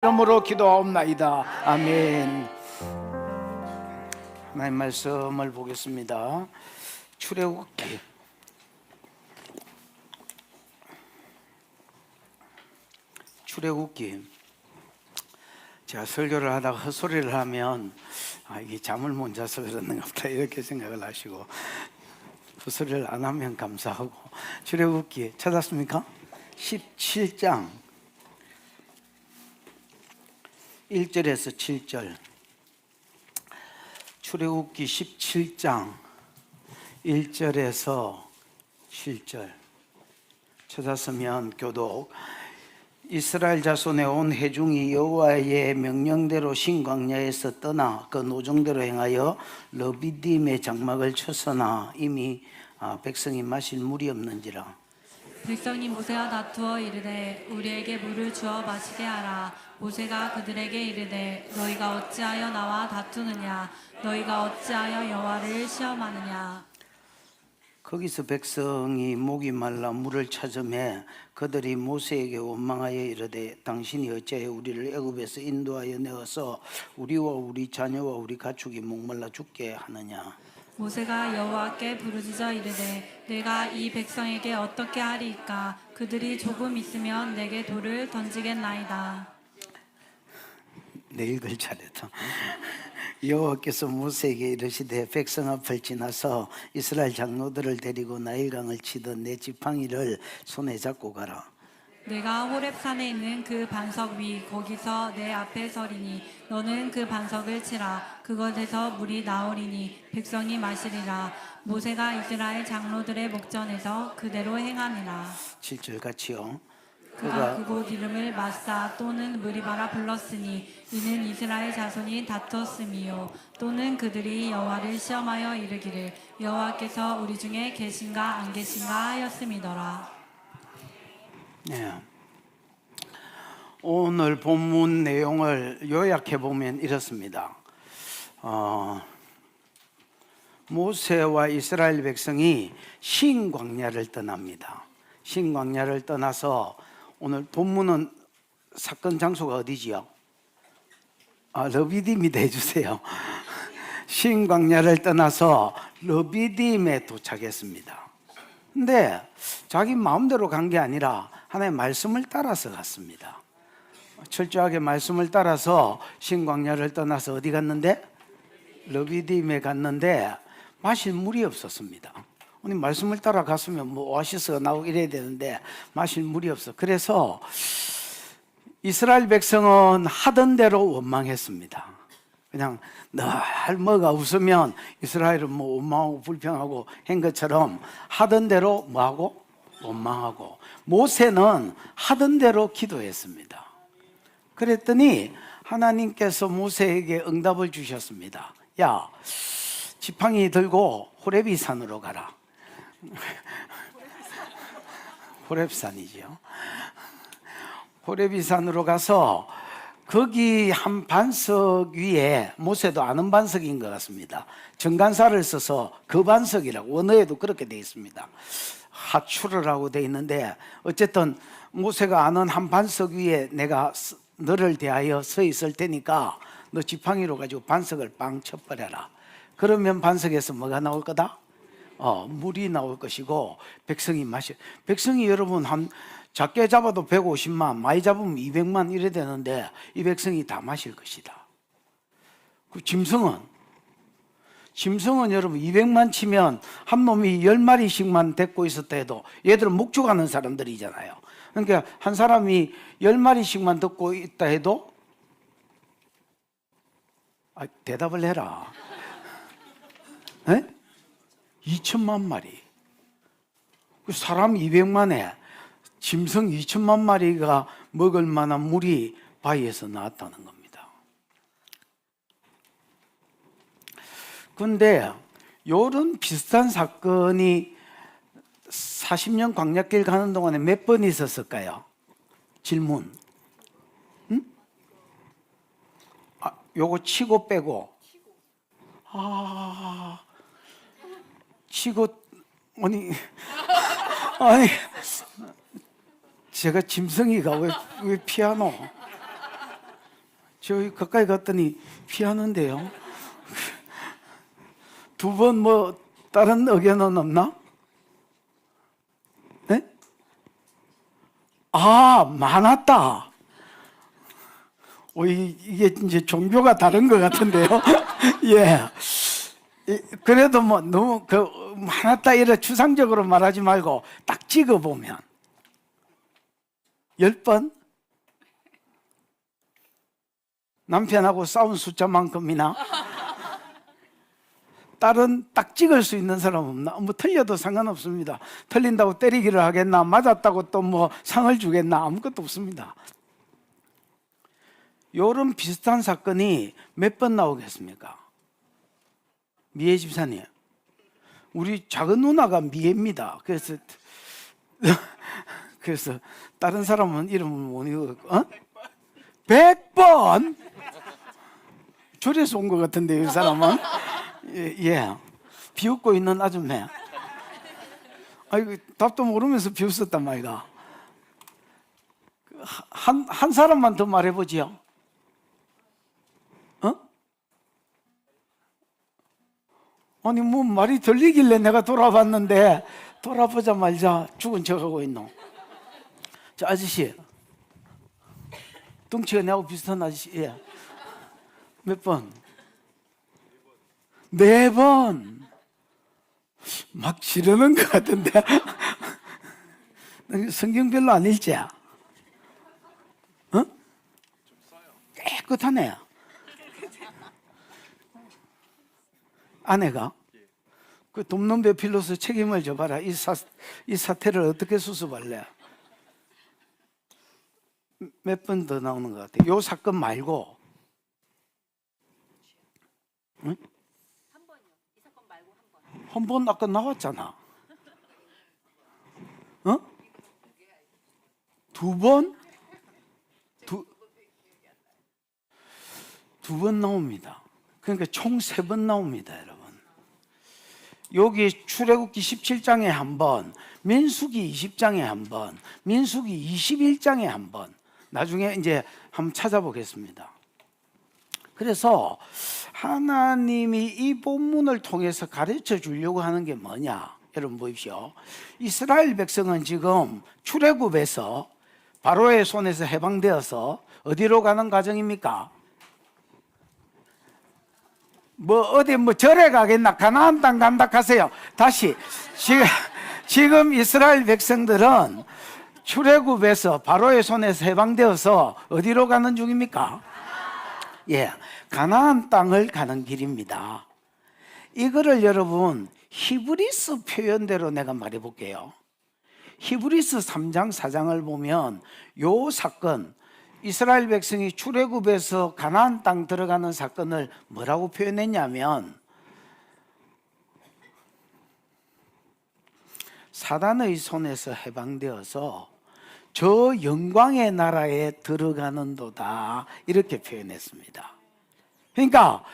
이름으로 기도하옵나이다. 아멘. 하나님 말씀을 보겠습니다. 출애굽기 '출애굽기 제가 설교를 하다가 헛소리를 하면 이게 잠을 못 자서 그러는가 보다 이렇게 생각을 하시고 헛소리를 안 하면 감사하고. 출애굽기 찾았습니까? 17장 1절에서 7절. 출애굽기 17장 1절에서 7절 찾았으면 교독. 이스라엘 자손의 온 회중이 여호와의 명령대로 신광야에서 떠나 그 노정대로 행하여 르비딤의 장막을 쳤으나 이미 백성이 마실 물이 없는지라. 백성이 모세와 다투어 이르되 우리에게 물을 주어 마시게 하라. 모세가 그들에게 이르되 너희가 어찌하여 나와 다투느냐? 너희가 어찌하여 여호와를 시험하느냐? 거기서 백성이 목이 말라 물을 찾으매 그들이 모세에게 원망하여 이르되 당신이 어찌하여 우리를 애굽에서 인도하여 내어서 우리와 우리 자녀와 우리 가축이 목말라 죽게 하느냐? 모세가 여호와께 부르짖어 이르되 내가 이 백성에게 어떻게 하리이까? 그들이 조금 있으면 내게 돌을 던지겠나이다. 내 읽을 차례다. 여호와께서 모세에게 이르시되 백성 앞을 지나서 이스라엘 장로들을 데리고 나일강을 치던 내 지팡이를 손에 잡고 가라. 내가 호렙산에 있는 그 반석 위 거기서 내 앞에 서리니 너는 그 반석을 치라. 그것에서 물이 나오리니 백성이 마시리라. 모세가 이스라엘 장로들의 목전에서 그대로 행하니라. 7절 같이요. 그가 그곳 이름을 마사 또는 무리바라 불렀으니 이는 이스라엘 자손이 다퉜음이요 또는 그들이 여호와를 시험하여 이르기를 여호와께서 우리 중에 계신가 안 계신가 하였음이더라. 네. 오늘 본문 내용을 요약해 보면 이렇습니다. 모세와 이스라엘 백성이 신광야를 떠납니다. 신광야를 떠나서 오늘 본문은 사건 장소가 어디지요? 르비딤이 해주세요. 신광야를 떠나서 르비딤에 도착했습니다. 근데 자기 마음대로 간 게 아니라 하나님의 말씀을 따라서 갔습니다. 철저하게 말씀을 따라서 신광야를 떠나서 어디 갔는데? 르비딤에 갔는데 마실 물이 없었습니다. 오늘 말씀을 따라 갔으면 오아시스가 나오고 이래야 되는데 마실 물이 없어. 그래서 이스라엘 백성은 하던 대로 원망했습니다. 그냥 늘 뭐가 웃으면 이스라엘은 원망하고 불평하고 한 것처럼 하던 대로 뭐하고? 원망하고. 모세는 하던 대로 기도했습니다. 그랬더니 하나님께서 모세에게 응답을 주셨습니다. 야, 지팡이 들고 호렙이 산으로 가라. 호렙산이죠. 호렙이 산으로 가서 거기 한 반석 위에, 모세도 아는 반석인 것 같습니다, 정간사를 써서 그 반석이라고, 원어에도 그렇게 되어 있습니다. 하추르라고 되어 있는데 어쨌든 모세가 아는 한 반석 위에 내가 너를 대하여 서 있을 테니까 너 지팡이로 가지고 반석을 빵 쳐버려라. 그러면 반석에서 뭐가 나올 거다? 물이 나올 것이고 백성이 마셔. 백성이 여러분 한 작게 잡아도 150만, 많이 잡으면 200만 이래 되는데 이 백성이 다 마실 것이다. 그 짐승은 여러분 200만 치면 한 놈이 10마리씩만 데리고 있었다 해도 얘들은 목축하는 사람들이잖아요. 그러니까 한 사람이 10마리씩만 듣고 있다 해도 대답을 해라. 2천만 마리. 사람 200만에 짐승 2천만 마리가 먹을 만한 물이 바위에서 나왔다는 겁니다. 그런데 이런 비슷한 사건이 40년 광야길 가는 동안에 몇 번 있었을까요? 질문. 요거 치고 빼고. 치고, 아니, 제가 짐승이가 왜 피아노? 저기 가까이 갔더니 피하는데요. 두 번 뭐 다른 의견은 없나? 네? 아, 많았다. 이게 이제 종교가 다른 것 같은데요. 예. 그래도 뭐 너무 많았다 이래 추상적으로 말하지 말고 딱 찍어보면 10번? 남편하고 싸운 숫자만큼이나? 딸은 딱 찍을 수 있는 사람 없나? 뭐 틀려도 상관없습니다. 틀린다고 때리기를 하겠나? 맞았다고 또 뭐 상을 주겠나? 아무것도 없습니다. 요런 비슷한 사건이 몇 번 나오겠습니까? 미애 집사님, 우리 작은 누나가 미애입니다. 그래서 다른 사람은 이름을 못 읽어. 100번? 절에서 온 것 같은데 이 사람은. 예. 비웃고 있는 아줌매. 아이고, 답도 모르면서 비웃었단 말이야. 한 사람만 더 말해보지요. 아니 뭐 말이 들리길래 내가 돌아봤는데 돌아보자마자 죽은 척하고 있노. 저 아저씨, 덩치가 내하고 비슷한 아저씨. 예. 몇 번? 4번. 막 지르는 것 같은데. 성경 별로 안 읽지? 깨끗하네. 아내가 그 돕는 필로서 책임을 져봐라. 이 사태를 어떻게 수습할래? 몇 번 더 나오는 것 같아. 요 사건 말고. 응? 한 번이요. 이 사건 말고 한 번. 한 번 아까 나왔잖아. 두 번? 두 번 나옵니다. 그러니까 총 3번 나옵니다, 여러분. 여기 출애굽기 17장에 한 번, 민수기 20장에 한 번, 민수기 21장에 한 번. 나중에 이제 한번 찾아보겠습니다. 그래서 하나님이 이 본문을 통해서 가르쳐 주려고 하는 게 뭐냐? 여러분 보십시오. 이스라엘 백성은 지금 출애굽에서 바로의 손에서 해방되어서 어디로 가는 과정입니까? 어디 절에 가겠나? 가나안 땅 간다 하세요. 다시. 지금 이스라엘 백성들은 출애굽에서 바로의 손에서 해방되어서 어디로 가는 중입니까? 예. 가나안 땅을 가는 길입니다. 이거를 여러분 히브리서 표현대로 내가 말해 볼게요. 히브리서 3장 4장을 보면 요 사건, 이스라엘 백성이 출애굽에서 가나안 땅 들어가는 사건을 뭐라고 표현했냐면 사단의 손에서 해방되어서 저 영광의 나라에 들어가는도다, 이렇게 표현했습니다. 그러니까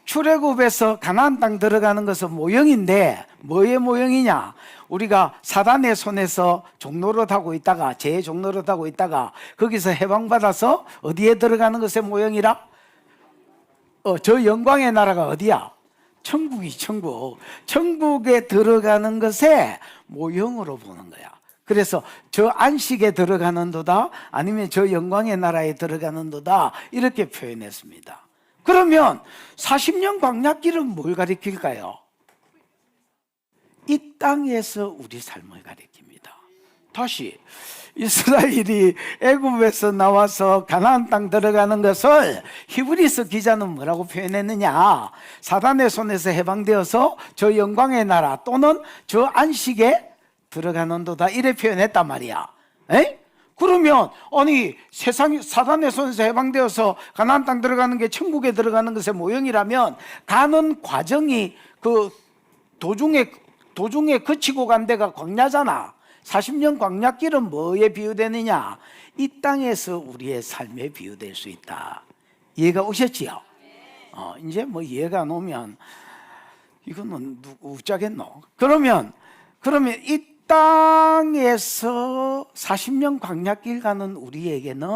출애굽에서 가나안 땅 들어가는 것은 모형인데 뭐의 모형이냐? 우리가 사단의 손에서 종노릇하고 있다가 제 종노릇하고 있다가 거기서 해방받아서 어디에 들어가는 것의 모형이라? 저 영광의 나라가 어디야? 천국이 천국. 천국에 들어가는 것의 모형으로 보는 거야. 그래서 저 안식에 들어가는도다, 아니면 저 영광의 나라에 들어가는도다, 이렇게 표현했습니다. 그러면 40년 광야길은 뭘 가리킬까요? 이 땅에서 우리 삶을 가리킵니다. 다시 이스라엘이 애굽에서 나와서 가나안 땅 들어가는 것을 히브리서 기자는 뭐라고 표현했느냐? 사단의 손에서 해방되어서 저 영광의 나라 또는 저 안식에 들어가는도다, 이래 표현했단 말이야. 에이? 그러면 아니 세상이 사단의 손에서 해방되어서 가나안 땅 들어가는 게 천국에 들어가는 것의 모형이라면 가는 과정이 그 도중에 거치고 간 데가 광야잖아. 40년 광야길은 뭐에 비유되느냐? 이 땅에서 우리의 삶에 비유될 수 있다. 이해가 오셨지요? 이제 뭐 이해가 안 오면 이거는 누구 웃자겠노? 그러면 이 땅에서 40년 광야길 가는 우리에게는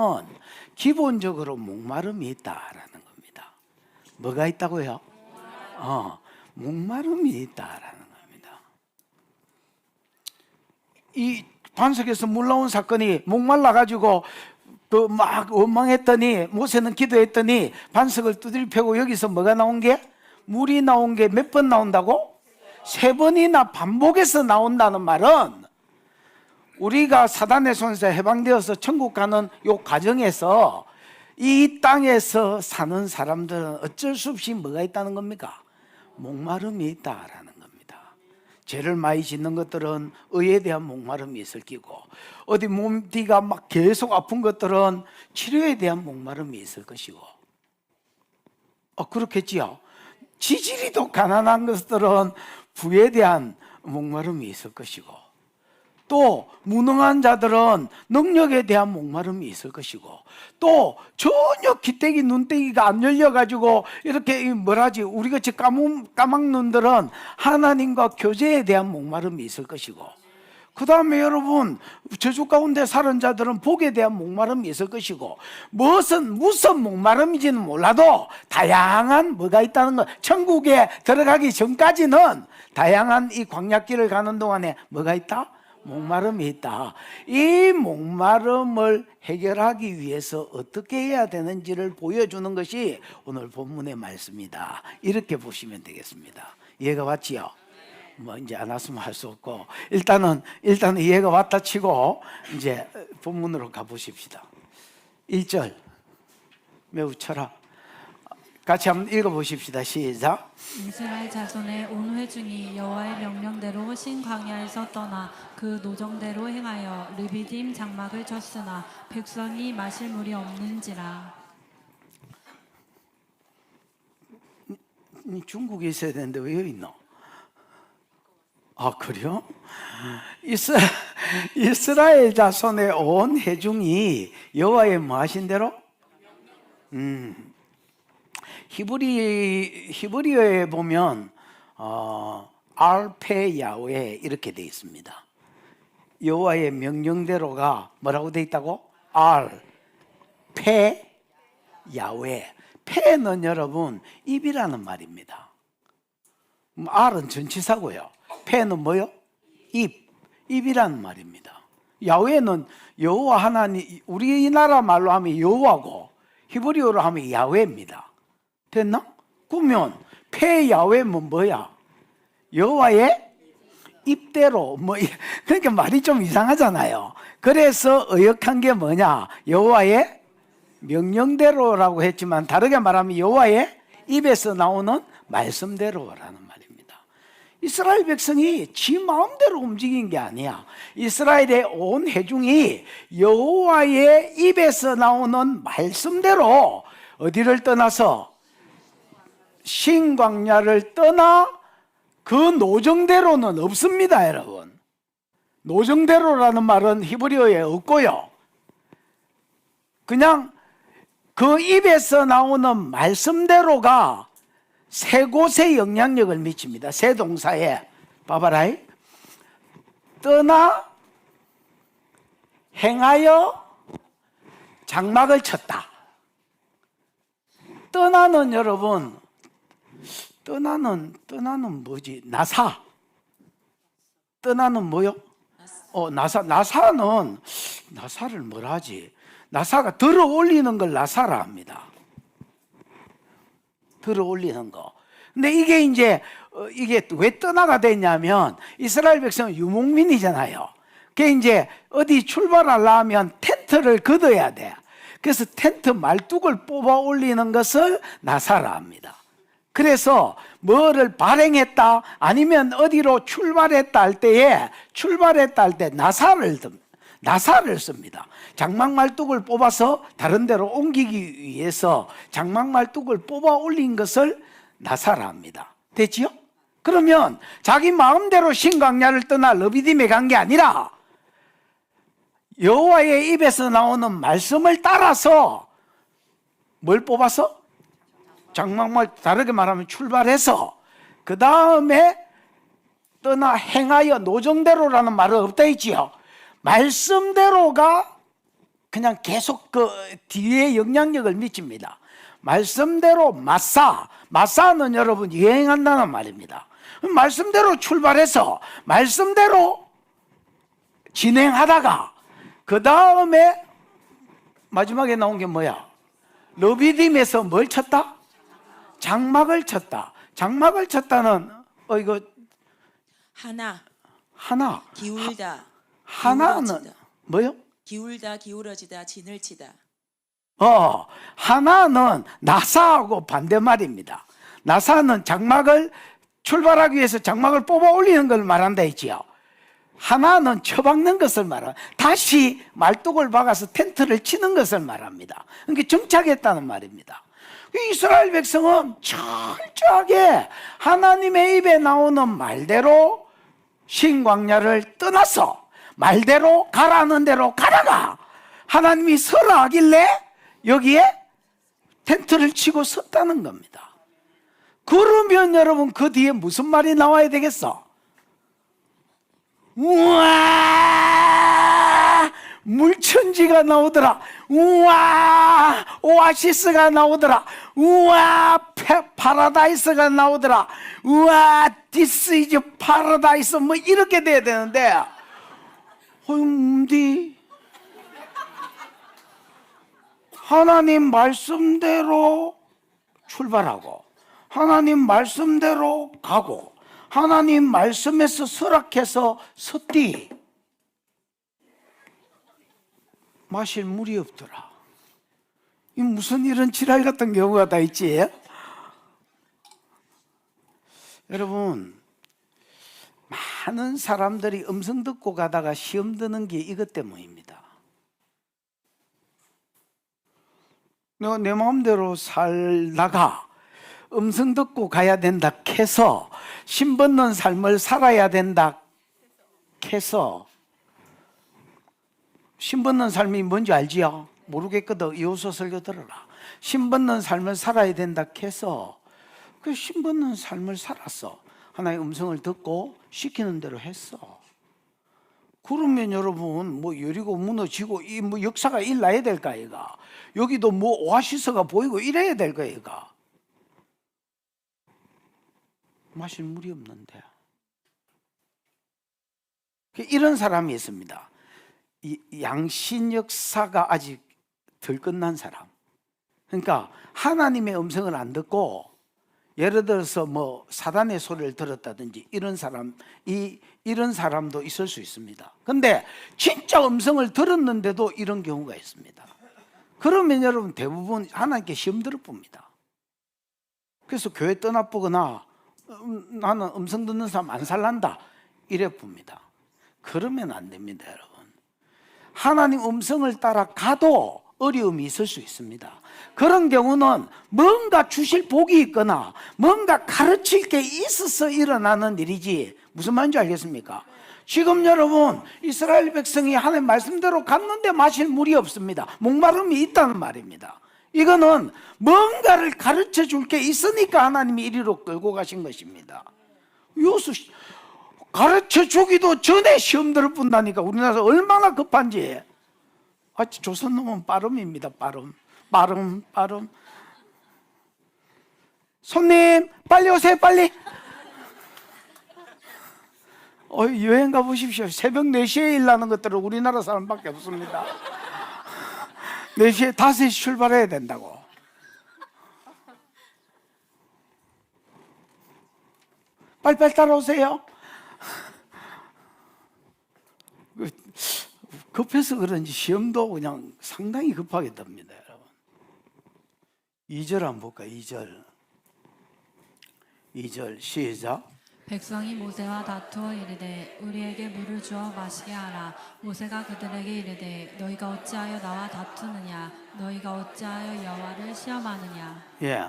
기본적으로 목마름이 있다라는 겁니다. 뭐가 있다고요? 목마름이 있다라는 겁니다. 이 반석에서 물 나온 사건이 목말라 가지고 그 막 원망했더니 모세는 기도했더니 반석을 두드려 패고 여기서 뭐가 나온 게? 물이 나온 게 몇 번 나온다고? 3번이나 반복해서 나온다는 말은 우리가 사단의 손에서 해방되어서 천국 가는 요 과정에서 이 땅에서 사는 사람들은 어쩔 수 없이 뭐가 있다는 겁니까? 목마름이 있다라는 겁니다. 죄를 많이 짓는 것들은 의에 대한 목마름이 있을 끼고, 어디 몸띠가 막 계속 아픈 것들은 치료에 대한 목마름이 있을 것이고, 그렇겠지요. 지질이도 가난한 것들은 부에 대한 목마름이 있을 것이고, 또 무능한 자들은 능력에 대한 목마름이 있을 것이고, 또 전혀 귀때기 눈때기가 안 열려가지고 이렇게 뭐라지 우리같이 까막 눈들은 하나님과 교제에 대한 목마름이 있을 것이고, 그 다음에 여러분 저주 가운데 사는 자들은 복에 대한 목마름이 있을 것이고, 무슨 목마름인지는 몰라도 다양한 뭐가 있다는 것. 천국에 들어가기 전까지는 다양한 이 광야길을 가는 동안에 뭐가 있다? 목마름이 있다. 이 목마름을 해결하기 위해서 어떻게 해야 되는지를 보여주는 것이 오늘 본문의 말씀이다. 이렇게 보시면 되겠습니다. 이해가 왔지요? 뭐 이제 안 왔으면 할 수 없고, 일단은 이해가 왔다 치고 이제 본문으로 가보십시다. 1절 매우 쳐라. 같이 한번 읽어보십시다. 시작. 이스라엘 자손의 온 회중이 여호와의 명령대로 신 광야에서 떠나 그 노정대로 행하여 르비딤 장막을 쳤으나 백성이 마실 물이 없는지라. 중국에 있어야 되는데 왜 여기 있노? 그래요? 이스라엘 자손의 온 회중이 여호와의 뭐 하신 대로? 히브리어에 보면 알페 야훼 이렇게 되어 있습니다. 여호와의 명령대로가 뭐라고 되어 있다고? 알페 야훼. 페는 여러분 입이라는 말입니다. 알은 전치사고요. 페는 뭐요? 입이라는 말입니다. 야훼는 여호와 하나님, 우리나라 말로 하면 여호와고 히브리어로 하면 야훼입니다. 됐나? 그러면 페 야훼는 뭐야? 여호와의 입대로 그러니까 말이 좀 이상하잖아요. 그래서 의역한 게 뭐냐? 여호와의 명령대로라고 했지만 다르게 말하면 여호와의 입에서 나오는 말씀대로라는 말입니다. 이스라엘 백성이 지 마음대로 움직인 게 아니야. 이스라엘의 온 회중이 여호와의 입에서 나오는 말씀대로 어디를 떠나서 신광야를 떠나 그 노정대로는 없습니다, 여러분. 노정대로라는 말은 히브리어에 없고요. 그냥 그 입에서 나오는 말씀대로가 세 곳에 영향력을 미칩니다. 세 동사에. 봐봐라. 떠나, 행하여, 장막을 쳤다. 떠나는 여러분, 떠나는 뭐지? 나사. 떠나는 뭐요? 나사를 뭐라 하지? 나사가 들어 올리는 걸 나사라 합니다. 들어 올리는 거. 근데 이게 왜 떠나가 됐냐면 이스라엘 백성은 유목민이잖아요. 그게 이제 어디 출발하려면 텐트를 걷어야 돼. 그래서 텐트 말뚝을 뽑아 올리는 것을 나사라 합니다. 그래서 뭐를 발행했다 아니면 어디로 출발했다 할 때 나사를 씁니다. 장막 말뚝을 뽑아서 다른 데로 옮기기 위해서 장막 말뚝을 뽑아 올린 것을 나사라 합니다. 됐지요? 그러면 자기 마음대로 신광야를 떠나 르비딤에 간 게 아니라 여호와의 입에서 나오는 말씀을 따라서 뭘 뽑아서? 장막말, 다르게 말하면 출발해서 그 다음에 떠나 행하여 노정대로라는 말은 없다 했지요. 말씀대로가 그냥 계속 그 뒤에 영향력을 미칩니다. 말씀대로 마사는 여러분 유행한다는 말입니다. 말씀대로 출발해서 말씀대로 진행하다가 그 다음에 마지막에 나온 게 뭐야? 르비딤에서 뭘 쳤다? 장막을 쳤다. 장막을 쳤다는 이거 하나 기울다. 하나는 기울어지다. 뭐요? 기울다, 기울어지다, 진을 치다. 하나는 나사하고 반대말입니다. 나사는 장막을 출발하기 위해서 장막을 뽑아 올리는 걸 말한다 했지요. 하나는 쳐박는 것을 말합니다. 다시 말뚝을 박아서 텐트를 치는 것을 말합니다. 그러니까 정착했다는 말입니다. 이스라엘 백성은 철저하게 하나님의 입에 나오는 말대로 신광야를 떠나서 말대로 가라는 대로 가다가 하나님이 서라 하길래 여기에 텐트를 치고 섰다는 겁니다. 그러면 여러분 그 뒤에 무슨 말이 나와야 되겠어? 우와, 물천지가 나오더라. 우와, 오아시스가 나오더라. 우와, 파라다이스가 나오더라. 우와, this is paradise. 뭐 이렇게 돼야 되는데 어디 하나님 말씀대로 출발하고 하나님 말씀대로 가고 하나님 말씀에서 설악해서 섰디 마실 물이 없더라. 이 무슨 이런 지랄 같은 경우가 다 있지? 여러분, 많은 사람들이 음성 듣고 가다가 시험 드는 게 이것 때문입니다. 내가 내 마음대로 살다가 음성 듣고 가야 된다 해서 신받는 삶을 살아야 된다 해서 신받는 삶이 뭔지 알지요? 모르겠거든. 이호서 설교 들어라. 신받는 삶을 살아야 된다 해서 그 신받는 삶을 살았어. 하나의 음성을 듣고 시키는 대로 했어. 그러면 여러분 뭐 여리고 무너지고 이 뭐 역사가 일나야 될까 이가. 여기도 뭐 오아시스가 보이고 이래야 될까 이가. 마실 물이 없는데. 이런 사람이 있습니다. 이 양신 역사가 아직 덜 끝난 사람. 그러니까 하나님의 음성을 안 듣고 예를 들어서 뭐 사단의 소리를 들었다든지 이런 사람도 있을 수 있습니다. 근데 진짜 음성을 들었는데도 이런 경우가 있습니다. 그러면 여러분 대부분 하나님께 시험 들을 뿐입니다. 그래서 교회 떠나보거나 나는 음성 듣는 사람 안 살란다 이래 봅니다. 그러면 안 됩니다, 여러분. 하나님 음성을 따라 가도 어려움이 있을 수 있습니다. 그런 경우는 뭔가 주실 복이 있거나 뭔가 가르칠 게 있어서 일어나는 일이지 무슨 말인지 알겠습니까? 지금 여러분 이스라엘 백성이 하나님 말씀대로 갔는데 마실 물이 없습니다. 목마름이 있다는 말입니다. 이거는 뭔가를 가르쳐 줄 게 있으니까 하나님이 이리로 끌고 가신 것입니다. 요수 가르쳐 주기도 전에 시험 들을 뿐다니까. 우리나라 얼마나 급한지. 조선 놈은 빠름입니다. 빠름. 손님 빨리 오세요, 빨리. 여행 가보십시오. 새벽 4시에 일나는 것들은 우리나라 사람밖에 없습니다. 4시에 5시 출발해야 된다고. 빨리빨리 따라오세요. 급해서 그런지 시험도 그냥 상당히 급하게 됩니다, 여러분. 2절 한번 볼까요? 2절 시작. 백성이 모세와 다투어 이르되 우리에게 물을 주어 마시게 하라. 모세가 그들에게 이르되 너희가 어찌하여 나와 다투느냐? 너희가 어찌하여 여호와를 시험하느냐? 예,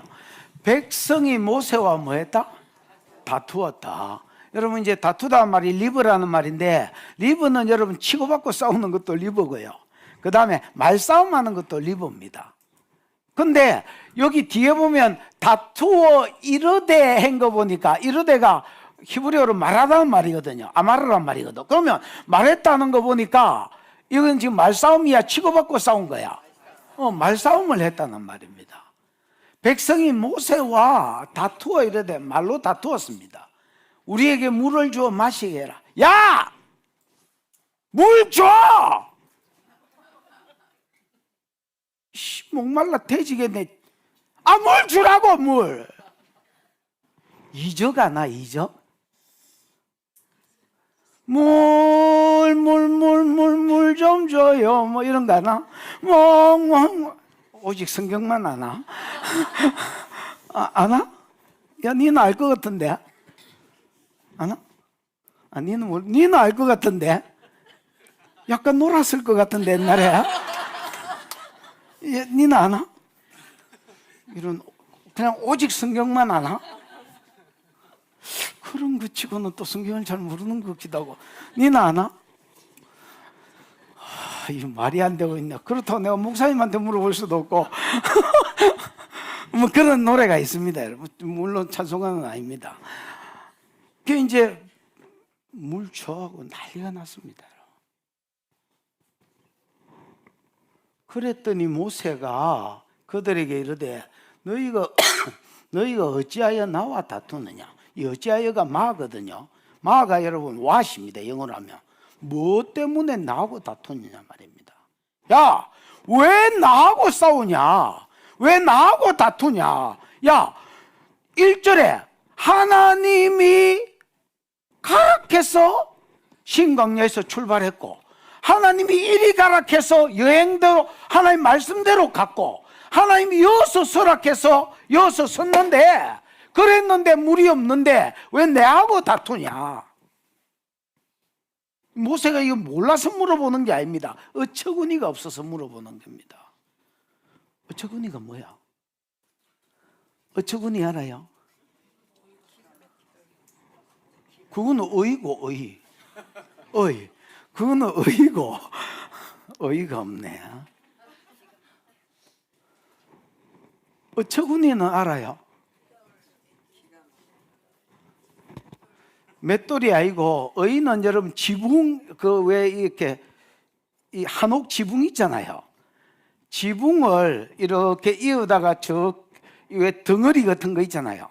백성이 모세와 뭐 했다? 다투었다. 여러분 이제 다투다 말이 리브라는 말인데 리브는 여러분 치고받고 싸우는 것도 리브고요. 그 다음에 말싸움하는 것도 리브입니다. 근데 여기 뒤에 보면 다투어 이르되 한 거 보니까 이르되가 히브리어로 말하다는 말이거든요. 아마르란 말이거든. 그러면 말했다는 거 보니까 이건 지금 말싸움이야? 치고받고 싸운 거야? 말싸움을 했다는 말입니다. 백성이 모세와 다투어 이르되 말로 다투었습니다. 우리에게 물을 주어 마시게 해라. 야! 물 줘! 목말라 돼지겠네. 물 주라고, 물! 이적 하나, 이적? 물 좀 줘요. 뭐 이런 거 하나? 오직 성경만 하나? 아나? 야, 니는 알 것 같은데? 아나? 니는 알 것 같은데? 약간 놀았을 것 같은데, 옛날에? 야, 니는 아나? 이런, 그냥 오직 성경만 아나? 그런 거 치고는 또 성경을 잘 모르는 것 같기도 하고. 니는 아나? 이거 말이 안 되고 있네. 그렇다고 내가 목사님한테 물어볼 수도 없고. 뭐 그런 노래가 있습니다, 여러분. 물론 찬송가는 아닙니다. 그 이제 물 줘하고 난리가 났습니다. 그랬더니 모세가 그들에게 이르되 너희가 어찌하여 나와 다투느냐? 이 어찌하여가 마거든요. 마가 여러분 what입니다. 영어로 하면 뭐 때문에 나하고 다투느냐 말입니다. 야, 왜 나하고 싸우냐? 왜 나하고 다투냐? 야, 1절에 하나님이 가락해서 신광야에서 출발했고, 하나님이 이리 가락해서 여행대로 하나님 말씀대로 갔고, 하나님이 여기서 설악해서 여기서 섰는데, 그랬는데 물이 없는데 왜 내하고 다투냐? 모세가 이거 몰라서 물어보는 게 아닙니다. 어처구니가 없어서 물어보는 겁니다. 어처구니가 뭐야? 어처구니 알아요? 그거는 어이고 어이. 그거는 어이고 어이가 없네. 어처구니는 알아요? 맷돌이 아니고 어이는 여러분 지붕 그 왜 이렇게 이 한옥 지붕 있잖아요. 지붕을 이렇게 이어다가 저 왜 덩어리 같은 거 있잖아요.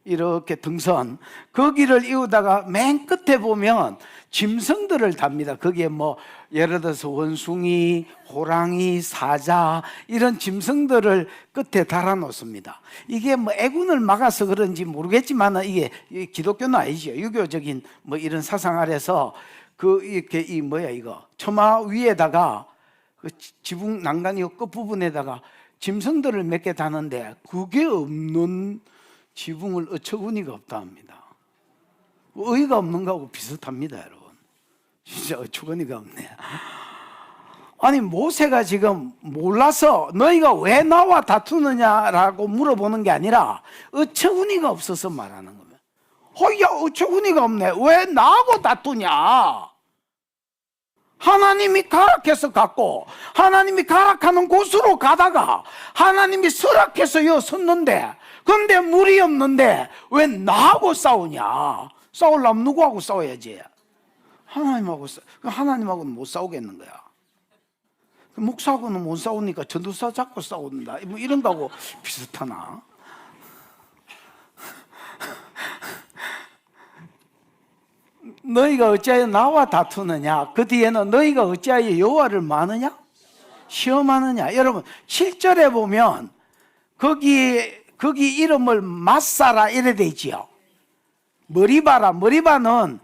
이렇게 등선 거기를 이어다가 맨 끝에 보면 짐승들을 답니다. 거기에 뭐 예를 들어서 원숭이, 호랑이, 사자 이런 짐승들을 끝에 달아 놓습니다. 이게 뭐 애군을 막아서 그런지 모르겠지만 이게 기독교는 아니죠. 유교적인 뭐 이런 사상 아래서 그 이렇게 이 뭐야 이거 처마 위에다가 그 지붕 난간 이 끝부분에다가 짐승들을 몇 개 다는데 그게 없는 지붕을 어처구니가 없다 합니다. 의의가 없는 거하고 비슷합니다, 여러분. 진짜 어처구니가 없네. 아니 모세가 지금 몰라서 너희가 왜 나와 다투느냐라고 물어보는 게 아니라 어처구니가 없어서 말하는 겁니다. 야, 어처구니가 없네. 왜 나하고 다투냐? 하나님이 가락해서 갔고 하나님이 가락하는 곳으로 가다가 하나님이 설악해서 여 섰는데 근데 물이 없는데 왜 나하고 싸우냐? 싸우려면 누구하고 싸워야지? 하나님하고 하나님하고는 못 싸우겠는 거야. 목사하고는 못 싸우니까 전도사 잡고 싸운다. 뭐 이런 거하고 비슷하나? 너희가 어찌하여 나와 다투느냐? 그 뒤에는 너희가 어찌하여 여호와를 마느냐? 시험하느냐? 여러분 7절에 보면 거기 이름을 마사라 이래 돼 있지요. 머리바라. 머리바는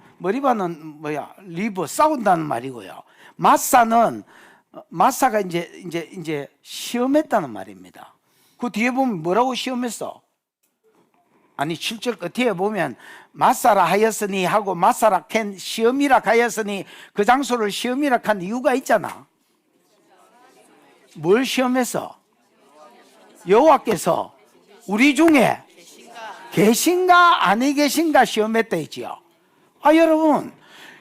뭐야? 리버 싸운다는 말이고요. 마사가 이제 시험했다는 말입니다. 그 뒤에 보면 뭐라고 시험했어? 아니 7절 끝에 보면 마사라 하였으니 하고 마사라 캔 시험이라 하였으니 그 장소를 시험이라 한 이유가 있잖아. 뭘 시험했어? 여호와께서 우리 중에 계신가 아니 계신가 시험했다 했지요. 여러분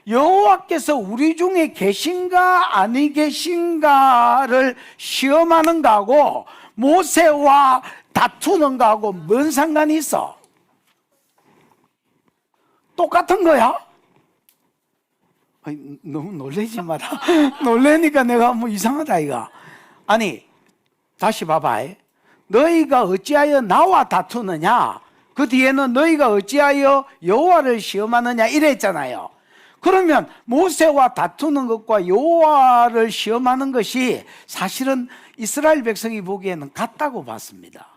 여호와께서 우리 중에 계신가 아니 계신가를 시험하는 거하고 모세와 다투는 거하고 뭔 상관이 있어? 똑같은 거야? 아니, 너무 놀라지 마라. 놀래니까 내가 뭐 이상하다 이가. 아니 다시 봐봐. 너희가 어찌하여 나와 다투느냐? 그 뒤에는 너희가 어찌하여 여호와를 시험하느냐 이랬잖아요. 그러면 모세와 다투는 것과 여호와를 시험하는 것이 사실은 이스라엘 백성이 보기에는 같다고 봤습니다.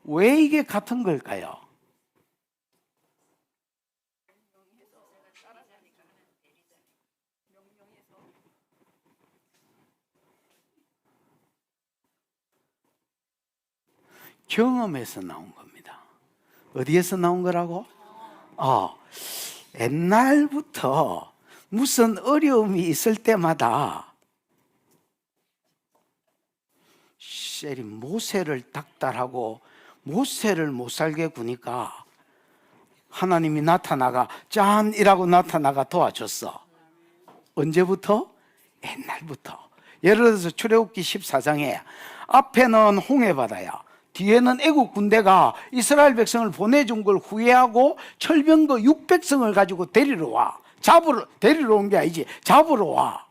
왜 이게 같은 걸까요? 경험에서 나온 겁니다. 어디에서 나온 거라고? 옛날부터 무슨 어려움이 있을 때마다 모세를 닥달하고 모세를 못 살게 구니까 하나님이 나타나가 짠이라고 나타나가 도와줬어. 언제부터? 옛날부터. 예를 들어서 출애굽기 14장에 앞에는 홍해바다야, 뒤에는 애국 군대가 이스라엘 백성을 보내준 걸 후회하고 철병거 600성을 가지고 데리러 와. 데리러 온 게 아니지, 잡으러 와.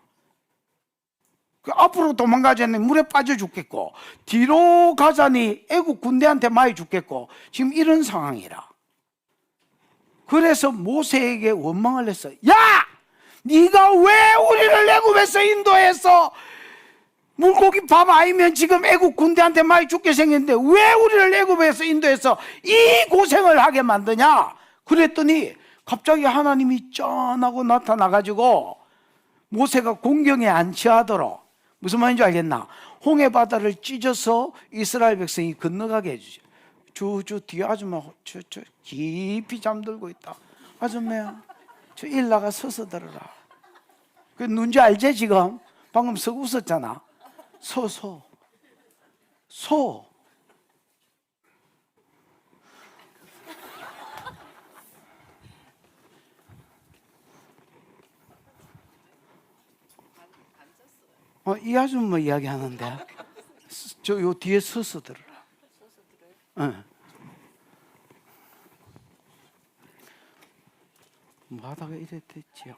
앞으로 도망가자니 물에 빠져 죽겠고, 뒤로 가자니 애국 군대한테 많이 죽겠고, 지금 이런 상황이라. 그래서 모세에게 원망을 했어. 야! 네가 왜 우리를 애굽에서 인도해서 물고기 밥 아니면 지금 애국 군대한테 많이 죽게 생겼는데 왜 우리를 애굽에서 인도해서 이 고생을 하게 만드냐? 그랬더니 갑자기 하나님이 짠하고 나타나가지고 모세가 공경에 안 취하도록, 무슨 말인지 알겠나? 홍해바다를 찢어서 이스라엘 백성이 건너가게 해주죠. 저 뒤에 아줌마 저 깊이 잠들고 있다. 아줌마야, 저 일 나가 서서 들어라. 그 누군지 알지? 지금 방금 서 웃었잖아. 소. 이 아줌마 이야기 하는데 저 요 뒤에 서서 들어라. 응. 뭐 하다가 이래 됐지요.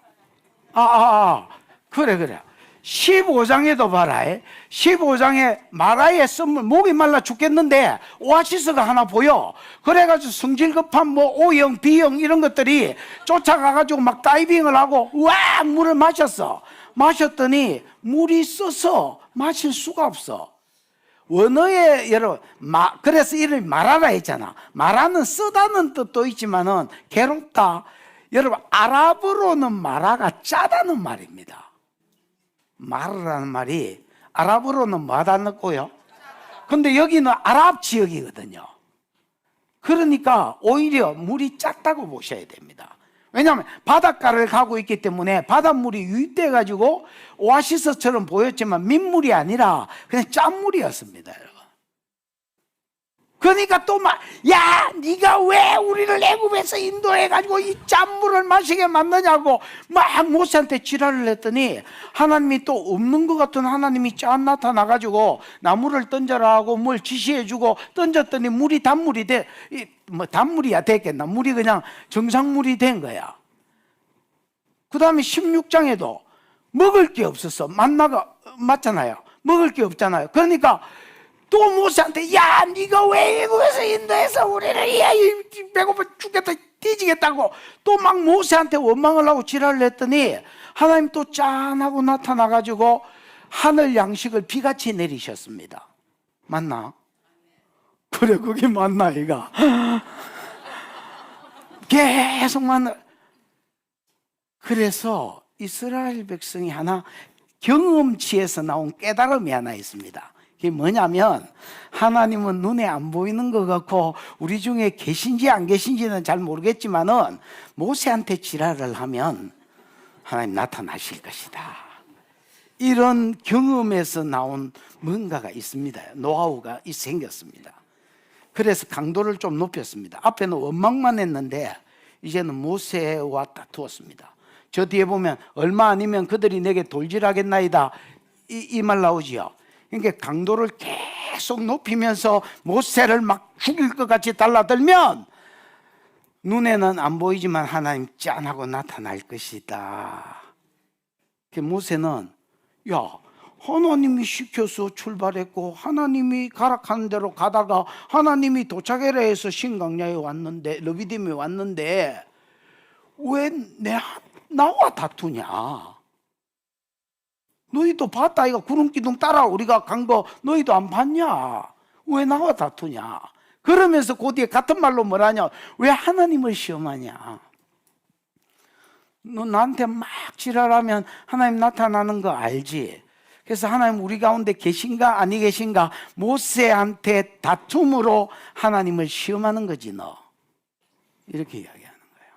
그래. 15장에도 봐라. 15장에 마라의 썸물, 목이 말라 죽겠는데 오아시스가 하나 보여. 그래가지고 성질 급한 뭐 O형, B형 이런 것들이 쫓아가가지고 막 다이빙을 하고 와 물을 마셨더니 물이 써서 마실 수가 없어. 원어에 여러분 그래서 이름이 마라라 했잖아. 마라는 쓰다는 뜻도 있지만은 괴롭다. 여러분 아랍어로는 마라가 짜다는 말입니다. 마르라는 말이 아랍어로는 뭐하다 넣고요? 근데 여기는 아랍 지역이거든요. 그러니까 오히려 물이 짰다고 보셔야 됩니다. 왜냐하면 바닷가를 가고 있기 때문에 바닷물이 유입돼 가지고 오아시스처럼 보였지만 민물이 아니라 그냥 짠물이었습니다, 여러분. 그러니까 또 야, 네가 왜 우리를 애굽에서 인도해 가지고 이 짠물을 마시게 만드냐고 막 모세한테 지랄을 했더니 하나님이 또 없는 것 같은 하나님이 짠 나타나 가지고 나무를 던져라 하고 뭘 지시해 주고 던졌더니 물이 단물이 단물이야 됐겠나? 물이 그냥 정상물이 된 거야. 그 다음에 16장에도 먹을 게 없었어. 만나가 맞잖아요. 먹을 게 없잖아요. 그러니까 또 모세한테 야, 네가 왜 애굽에서 인도해서 우리를 야, 배고파 죽겠다 뒤지겠다고 또 막 모세한테 원망을 하고 지랄을 했더니 하나님 또 짠하고 나타나가지고 하늘 양식을 비같이 내리셨습니다. 맞나? 그래, 그게 맞나 이가? 계속 만나. 그래서 이스라엘 백성이 하나 경험치에서 나온 깨달음이 하나 있습니다. 그게 뭐냐면 하나님은 눈에 안 보이는 것 같고 우리 중에 계신지 안 계신지는 잘 모르겠지만은 모세한테 지랄을 하면 하나님 나타나실 것이다. 이런 경험에서 나온 뭔가가 있습니다. 노하우가 생겼습니다. 그래서 강도를 좀 높였습니다. 앞에는 원망만 했는데 이제는 모세와 다투었습니다. 저 뒤에 보면 얼마 아니면 그들이 내게 돌질하겠나이다 이 말 나오지요. 그러니까 강도를 계속 높이면서 모세를 막 죽일 것 같이 달라들면 눈에는 안 보이지만 하나님 짠하고 나타날 것이다. 그 모세는 야, 하나님이 시켜서 출발했고 하나님이 가락하는 대로 가다가 하나님이 도착해라 해서 신강야에 왔는데, 르비딤에 왔는데 왜 나와 다투냐? 너희도 봤다 이거 구름기둥 따라 우리가 간 거 너희도 안 봤냐? 왜 나와 다투냐? 그러면서 그 뒤에 같은 말로 뭐라냐? 왜 하나님을 시험하냐? 너 나한테 막 지랄하면 하나님 나타나는 거 알지? 그래서 하나님 우리 가운데 계신가 아니 계신가 모세한테 다툼으로 하나님을 시험하는 거지 너. 이렇게 이야기하는 거예요.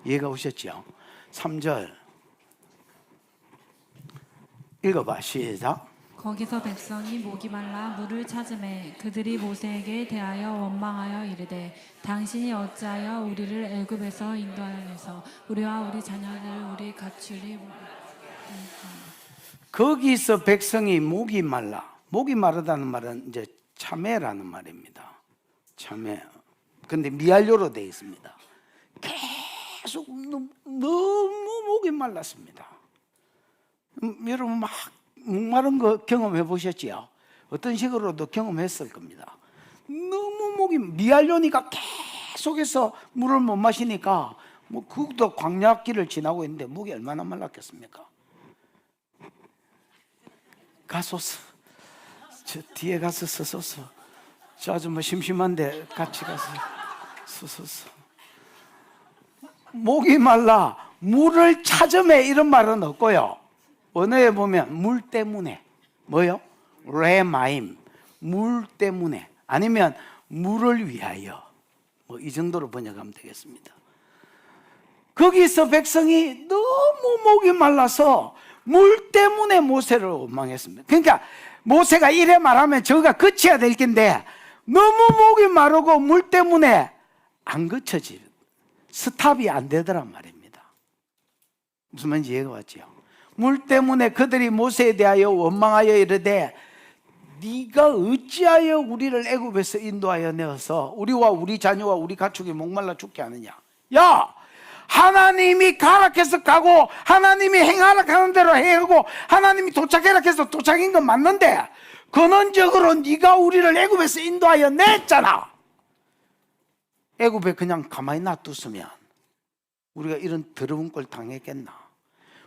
이해가 오셨죠? 3절 읽어봐. 시작. 거기서 백성이 목이 말라 물을 찾음에 그들이 모세에게 대하여 원망하여 이르되 당신이 어찌하여 우리를 애굽에서 인도하여내서 우리와 우리 자녀들 우리 가축이 거기서 백성이 목이 말라. 목이 마르다는 말은 이제 참외라는 말입니다. 참외. 근데 미알료로 되어 있습니다. 계속 너무 목이 말랐습니다. 여러분 막 목마른 거 경험해 보셨지요? 어떤 식으로도 경험했을 겁니다. 너무 목이 미알료니까 계속해서 물을 못 마시니까 뭐 그것도 광야길을 지나고 있는데 목이 얼마나 말랐겠습니까? 가소서 저 뒤에 가서 서소서 저 아줌마 심심한데 같이 가서 서소서. 목이 말라 물을 찾음에 이런 말은 없고요. 언어에 보면 물 때문에 뭐요? 레마임 물 때문에 아니면 물을 위하여 뭐 이 정도로 번역하면 되겠습니다. 거기서 백성이 너무 목이 말라서 물 때문에 모세를 원망했습니다. 그러니까 모세가 이래 말하면 저가 그쳐야 될 텐데 너무 목이 마르고 물 때문에 안 그쳐지 스탑이 안 되더란 말입니다. 무슨 말인지 이해가 왔죠? 물 때문에 그들이 모세에 대하여 원망하여 이르되 네가 어찌하여 우리를 애굽에서 인도하여 내어서 우리와 우리 자녀와 우리 가축이 목말라 죽게 하느냐? 야! 하나님이 가락해서 가고 하나님이 행하라 하는 대로 행하고 하나님이 도착해라 해서 도착인 건 맞는데 근원적으로 네가 우리를 애굽에서 인도하여 냈잖아. 애굽에 그냥 가만히 놔뒀으면 우리가 이런 더러운 걸 당했겠나?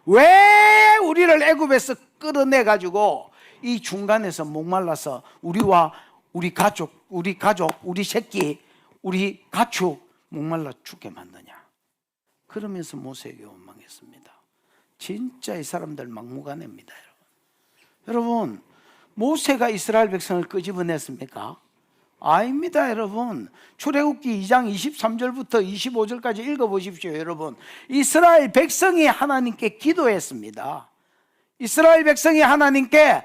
왜 우리를 애굽에서 끌어내가지고 이 중간에서 목말라서 우리와 우리 가족, 우리 새끼, 우리 가축 목말라 죽게 만드냐? 그러면서 모세에게 원망했습니다. 진짜 이 사람들 막무가내입니다. 여러분 모세가 이스라엘 백성을 끄집어냈습니까? 아닙니다. 여러분 출애굽기 2장 23절부터 25절까지 읽어보십시오. 여러분 이스라엘 백성이 하나님께 기도했습니다. 이스라엘 백성이 하나님께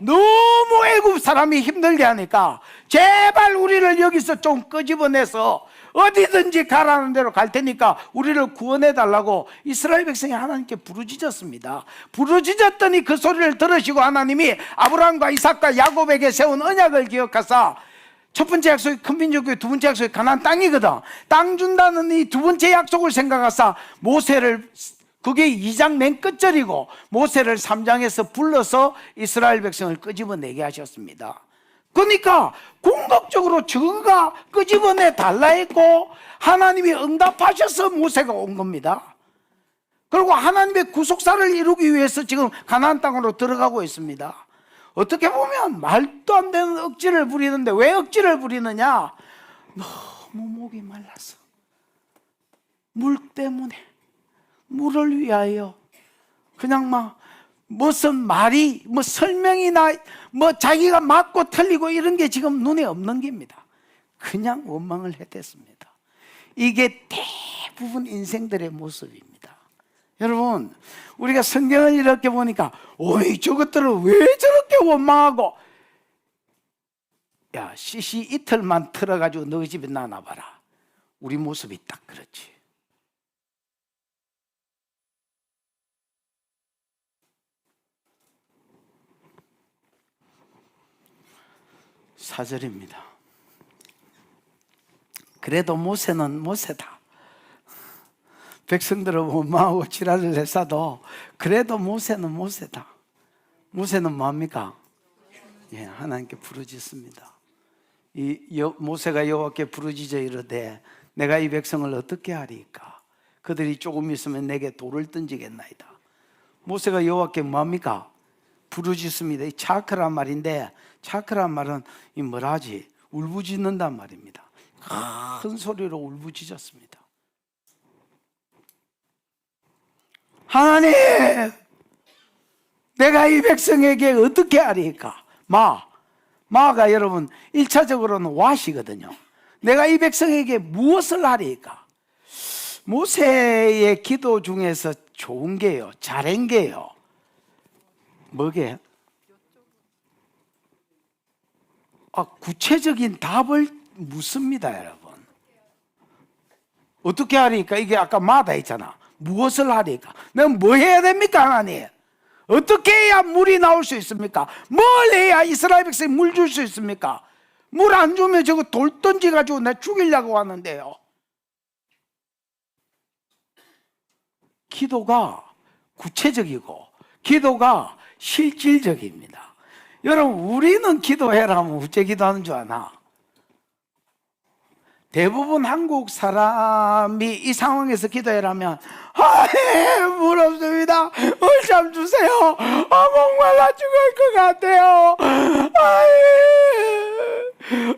너무 애굽 사람이 힘들게 하니까 제발 우리를 여기서 좀 끄집어내서 어디든지 가라는 대로 갈 테니까 우리를 구원해 달라고 이스라엘 백성이 하나님께 부르짖었습니다. 부르짖었더니 그 소리를 들으시고 하나님이 아브라함과 이삭과 야곱에게 세운 언약을 기억하사 첫 번째 약속이 큰 민족이고 두 번째 약속이 가나안 땅이거든. 땅 준다는 이 두 번째 약속을 생각하사 모세를 그게 2장 맨 끝절이고 모세를 3장에서 불러서 이스라엘 백성을 끄집어내게 하셨습니다. 그러니까 궁극적으로 저가 끄집어내 달라 했고 하나님이 응답하셔서 모세가 온 겁니다. 그리고 하나님의 구속사를 이루기 위해서 지금 가나안 땅으로 들어가고 있습니다. 어떻게 보면 말도 안 되는 억지를 부리는데 왜 억지를 부리느냐? 너무 목이 말라서 물 때문에 물을 위하여 그냥 막 무슨 말이 뭐 설명이나 뭐 자기가 맞고 틀리고 이런 게 지금 눈에 없는 겁니다. 그냥 원망을 해댔습니다. 이게 대부분 인생들의 모습입니다. 여러분 우리가 성경을 이렇게 보니까 어이 저것들은 왜 저렇게 원망하고 야 씨씨 이틀만 틀어가지고 너희 집에 나눠봐라. 우리 모습이 딱 그렇지. 4절입니다. 그래도 모세는 모세다. 백성들은 원망하고 지랄을 했어도 그래도 모세는 모세다. 모세는 뭐합니까? 예, 하나님께 부르짖습니다. 모세가 여호와께 부르짖어 이르되 내가 이 백성을 어떻게 하리까? 그들이 조금 있으면 내게 돌을 던지겠나이다. 모세가 여호와께 뭐합니까? 부르짖습니다. 이 차크란 말인데, 차크란 말은 이 뭐라지? 울부짖는단 말입니다. 큰 소리로 울부짖었습니다. 하나님, 내가 이 백성에게 어떻게 하리까? 마가 여러분 1차적으로는 왓이거든요. 내가 이 백성에게 무엇을 하리까? 모세의 기도 중에서 좋은 게요, 잘한 게요, 뭐게? 구체적인 답을 묻습니다, 여러분. 어떻게 하리까? 이게 아까 마다 했잖아. 무엇을 하리까? 내가 뭐 해야 됩니까, 하나님? 어떻게 해야 물이 나올 수 있습니까? 뭘 해야 이스라엘 백성이 물 줄 수 있습니까? 물 안 주면 저거 돌 던져가지고 나 죽이려고 하는데요. 기도가 구체적이고 기도가 실질적입니다. 여러분, 우리는 기도해라 하면 어째 기도하는 줄 아나? 대부분 한국 사람이 이 상황에서 기도해라면 물 없습니다. 물 좀 주세요. 목말라 죽을 것 같아요.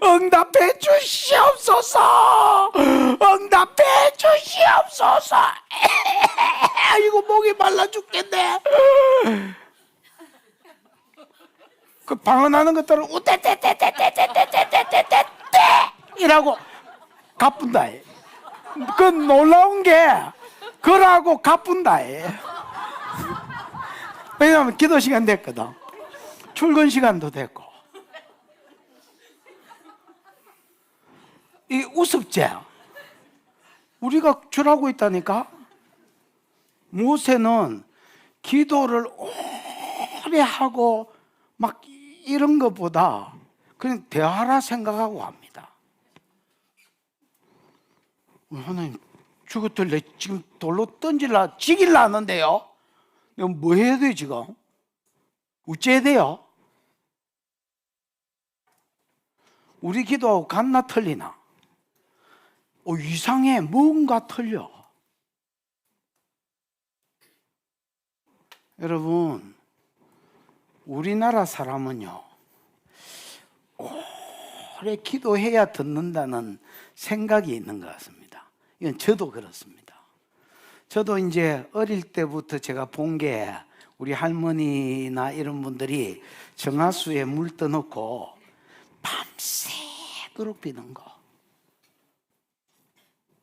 응답해 주시옵소서. 응답해 주시옵소서. 이거 목이 말라 죽겠네. 그 방언하는 것들은 우떼떼떼떼떼떼떼떼떼떼떼 이라고 가뿐다. 그 놀라운 게 그러고 가뿐다. 왜냐하면 기도 시간 됐거든. 출근 시간도 됐고. 이 우습제 우리가 주라고 있다니까. 모세는 기도를 오래 하고 막 이런 것보다 그냥 대화라 생각하고 합니다. 하나님, 죽었길래 지금 돌로 던질라 지길라 하는데요. 내가 뭐 해야 돼 지금? 어째야 돼요? 우리 기도하고 같나 틀리나? 이상해. 뭔가 틀려. 여러분, 우리나라 사람은요, 오래 기도해야 듣는다는 생각이 있는 것 같습니다. 이건 저도 그렇습니다. 저도 이제 어릴 때부터 제가 본 게 우리 할머니나 이런 분들이 정화수에 물 떠놓고 밤새도록 비는 거.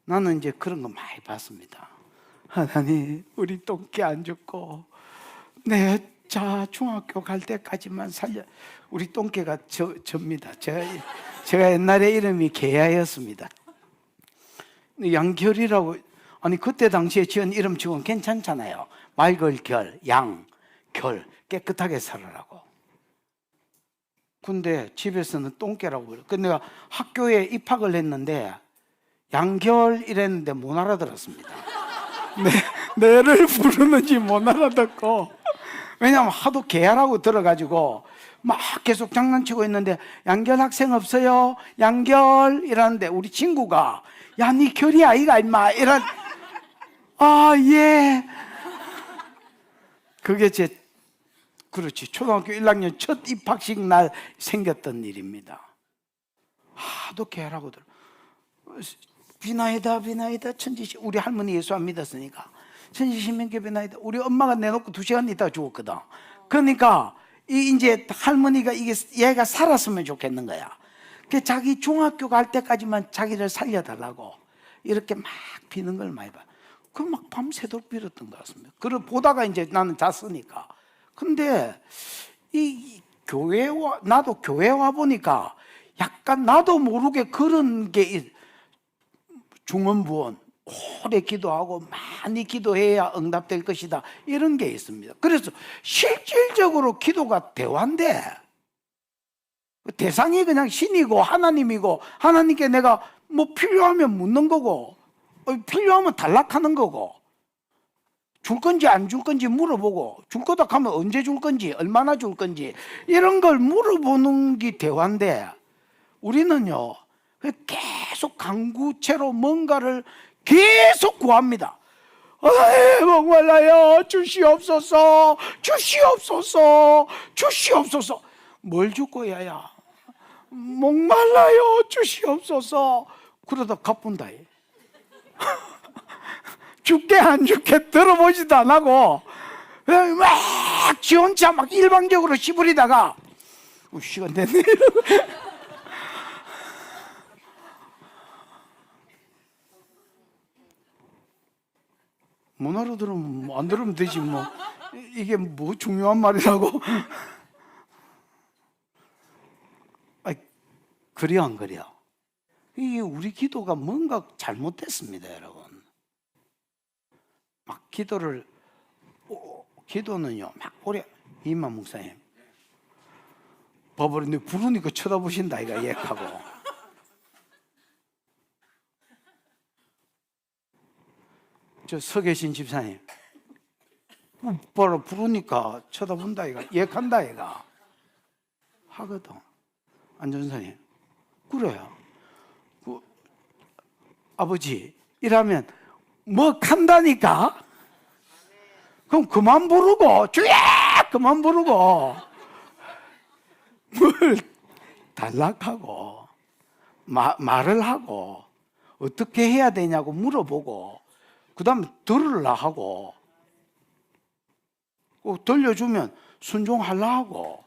나는 이제 그런 거 많이 봤습니다. 하나님, 우리 똥개 안 죽고 내 중학교 갈 때까지만 살려. 우리 똥개가 접니다. 제가 옛날에 이름이 개야였습니다. 양결이라고. 아니, 그때 당시에 지은 이름 치고는 괜찮잖아요. 맑을 결, 양, 결, 깨끗하게 살아라고. 근데 집에서는 똥개라고 그래요. 근데 내가 학교에 입학을 했는데 양결 이랬는데 못 알아들었습니다. 내를 부르는지 못 알아듣고. 왜냐하면 하도 개야라고 들어가지고 막 계속 장난치고 있는데, 양결 학생 없어요? 양결 이러는데 우리 친구가 야, 니 결이 아이가 임마 이런. 예. 그게 그렇지, 초등학교 1학년 첫 입학식 날 생겼던 일입니다. 하도 개라고 들어. 비나이다 천지시. 우리 할머니 예수 안 믿었으니까 천지신명께 비나이다. 우리 엄마가 내놓고 2시간 있다가 죽었거든. 그러니까 이제 할머니가 얘가 살았으면 좋겠는 거야. 그 자기 중학교 갈 때까지만 자기를 살려달라고 이렇게 막 비는 걸 많이 봐. 그 막 밤새도록 빌었던 것 같습니다. 그걸 보다가 이제 나는 잤으니까. 근데 나도 교회 와 보니까 약간 나도 모르게 그런 게 중언부언, 오래 기도하고 많이 기도해야 응답될 것이다, 이런 게 있습니다. 그래서 실질적으로 기도가 대화인데, 대상이 그냥 신이고 하나님이고, 하나님께 내가 뭐 필요하면 묻는 거고, 필요하면 단락하는 거고, 줄 건지 안 줄 건지 물어보고, 줄 거다 하면 언제 줄 건지, 얼마나 줄 건지, 이런 걸 물어보는 게 대화인데, 우리는요, 계속 강구체로 뭔가를 계속 구합니다. 목말라요, 주시옵소서, 주시옵소서, 주시옵소서. 뭘 줄 거야, 야? 목말라요, 주시옵소서. 그러다 가뿐다. 죽게 안 죽게 들어보지도 안 하고 막 지 혼자 막 일방적으로 씨부리다가 시간 됐네. 못 알아들으면 안 들으면 되지 뭐. 이게 뭐 중요한 말이라고. 아이, 그려 안 그려? 이게 우리 기도가 뭔가 잘못됐습니다, 여러분. 막 기도는요, 막 오래. 이만 목사님, 봐버렸네. 부르니까 쳐다보신다, 이가 예하고. 저 서 계신 집사님, 바로 부르니까 쳐다본다, 이가 예한다, 이가 하거든. 안전사님, 그래요. 아버지, 이러면 뭐 간다니까? 그럼 그만 부르고, 주야! 그만 부르고, 뭘 단락하고, 말을 하고, 어떻게 해야 되냐고 물어보고, 그 다음에 들으려 하고, 꼭 들려주면 순종하려 하고,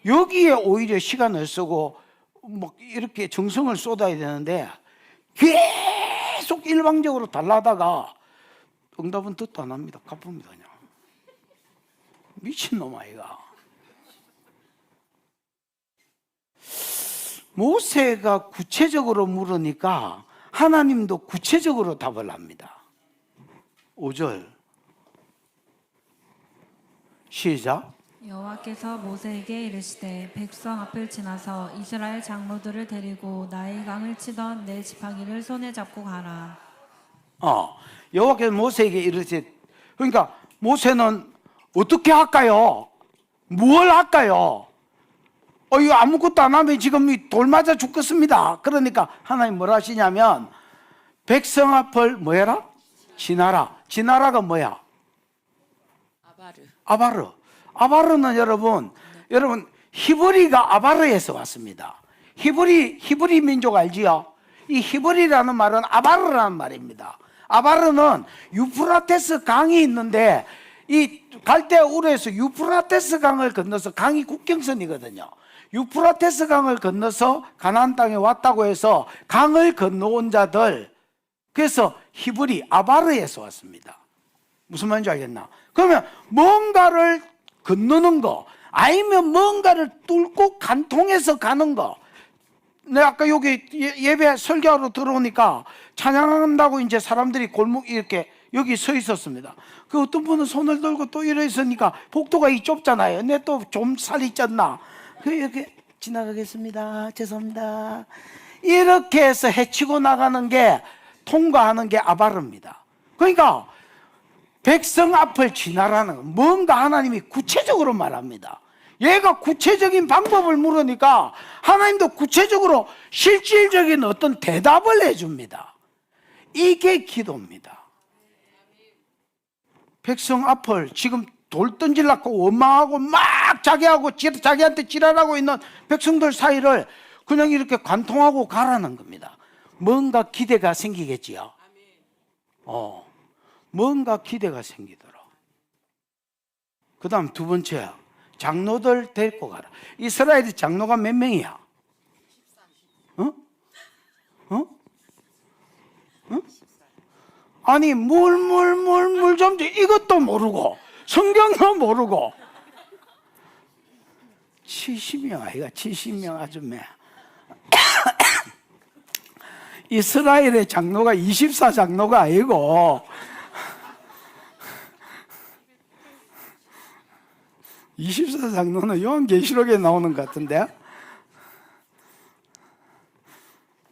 여기에 오히려 시간을 쓰고, 뭐 이렇게 정성을 쏟아야 되는데, 계속 일방적으로 달라다가 응답은 뜻도 안 합니다. 갚습니다, 그냥. 미친놈 아이가. 모세가 구체적으로 물으니까 하나님도 구체적으로 답을 합니다. 5절 시작. 여호와께서 모세에게 이르시되 백성 앞을 지나서 이스라엘 장로들을 데리고 나의 강을 치던 내 지팡이를 손에 잡고 가라. 여호와께서 모세에게 이르시되, 그러니까 모세는 어떻게 할까요? 무엇을 할까요? 이거 아무것도 안 하면 지금 돌 맞아 죽겠습니다. 그러니까 하나님 뭐라 하시냐면, 백성 앞을 뭐해라? 지나라. 지나라가 뭐야? 아바르. 아바르는 여러분 히브리가 아바르에서 왔습니다. 히브리 민족 알지요? 이 히브리라는 말은 아바르라는 말입니다. 아바르는 유프라테스 강이 있는데, 이 갈대아 우르에서 유프라테스 강을 건너서, 강이 국경선이거든요. 유프라테스 강을 건너서 가나안 땅에 왔다고 해서 강을 건너온 자들, 그래서 히브리 아바르에서 왔습니다. 무슨 말인지 알겠나? 그러면 뭔가를 건너는 거, 아니면 뭔가를 뚫고 간통해서 가는 거. 내가 아까 여기 예배 설교하러 들어오니까 찬양한다고 이제 사람들이 골목 이렇게 여기 서 있었습니다. 그 어떤 분은 손을 들고 또 이러 있으니까 복도가 이 좁잖아요. 내 또 좀 살이 쪘나? 그 이렇게 지나가겠습니다. 죄송합니다. 이렇게 해서 헤치고 나가는 게, 통과하는 게 아바르입니다. 그러니까 백성 앞을 지나라는 건 뭔가 하나님이 구체적으로 말합니다. 얘가 구체적인 방법을 물으니까 하나님도 구체적으로 실질적인 어떤 대답을 해줍니다. 이게 기도입니다. 백성 앞을 지금 돌 던지려고 원망하고 막 자기한테 지랄하고 있는 백성들 사이를 그냥 이렇게 관통하고 가라는 겁니다. 뭔가 기대가 생기겠지요. 뭔가 기대가 생기더라. 그 다음 두 번째, 장로들 데리고 가라. 이스라엘의 장로가 몇 명이야? 아니 물 좀 이것도 모르고 성경도 모르고 70명 아이가 70명 아줌마. 이스라엘의 장로가 24장로가 아니고 24장로는 요한계시록에 나오는 것 같은데,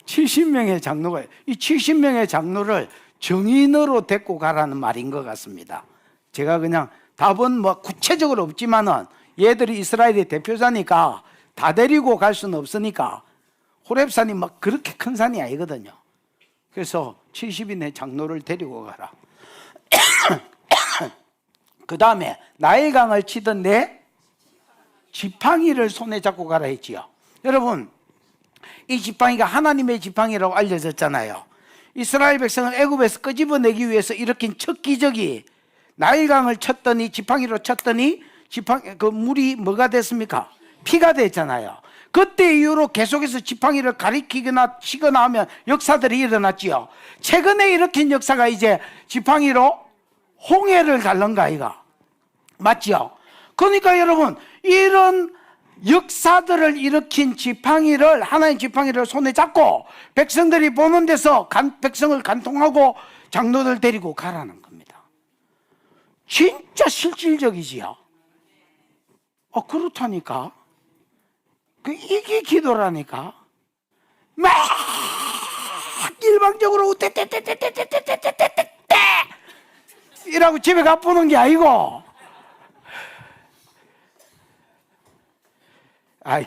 70명의 장로가, 이 70명의 장로를 정인으로 데리고 가라는 말인 것 같습니다. 제가 그냥 답은 뭐 구체적으로 없지만은 얘들이 이스라엘의 대표자니까 다 데리고 갈 수는 없으니까 호렙산이 막 그렇게 큰 산이 아니거든요. 그래서 70인의 장로를 데리고 가라. 그 다음에 나일강을 치던 내 지팡이를 손에 잡고 가라 했지요. 여러분, 이 지팡이가 하나님의 지팡이라고 알려졌잖아요. 이스라엘 백성을 애굽에서 끄집어내기 위해서 일으킨 첫 기적이 나일강을 쳤더니, 지팡이로 쳤더니 그 물이 뭐가 됐습니까? 피가 됐잖아요. 그때 이후로 계속해서 지팡이를 가리키거나 치거나 하면 역사들이 일어났지요. 최근에 일으킨 역사가 이제 지팡이로 홍해를 갈른 거 아이가? 맞죠? 그러니까 여러분, 이런 역사들을 일으킨 지팡이를, 하나의 지팡이를 손에 잡고 백성들이 보는 데서 백성을 간통하고 장로들 데리고 가라는 겁니다. 진짜 실질적이지요. 그렇다니까. 이게 기도라니까. 막 일방적으로 떼떼떼떼떼떼떼떼떼떼 이라고 집에 가보는 게 아니고,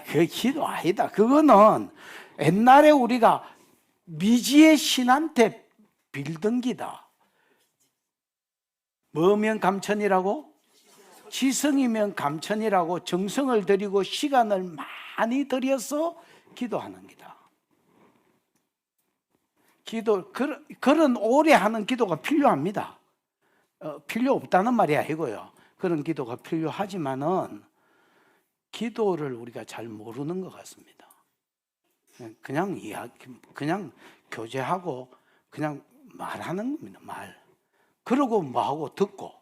그 기도 아니다. 그거는 옛날에 우리가 미지의 신한테 빌던 기다. 뭐면 감천이라고? 지성이면 감천이라고 정성을 들이고 시간을 많이 들여서 기도하는 기다. 그런 오래 하는 기도가 필요합니다. 필요 없다는 말이 아니고요. 그런 기도가 필요하지만은 기도를 우리가 잘 모르는 것 같습니다. 그냥 교제하고 그냥 말하는 겁니다. 말. 그러고 뭐하고 듣고.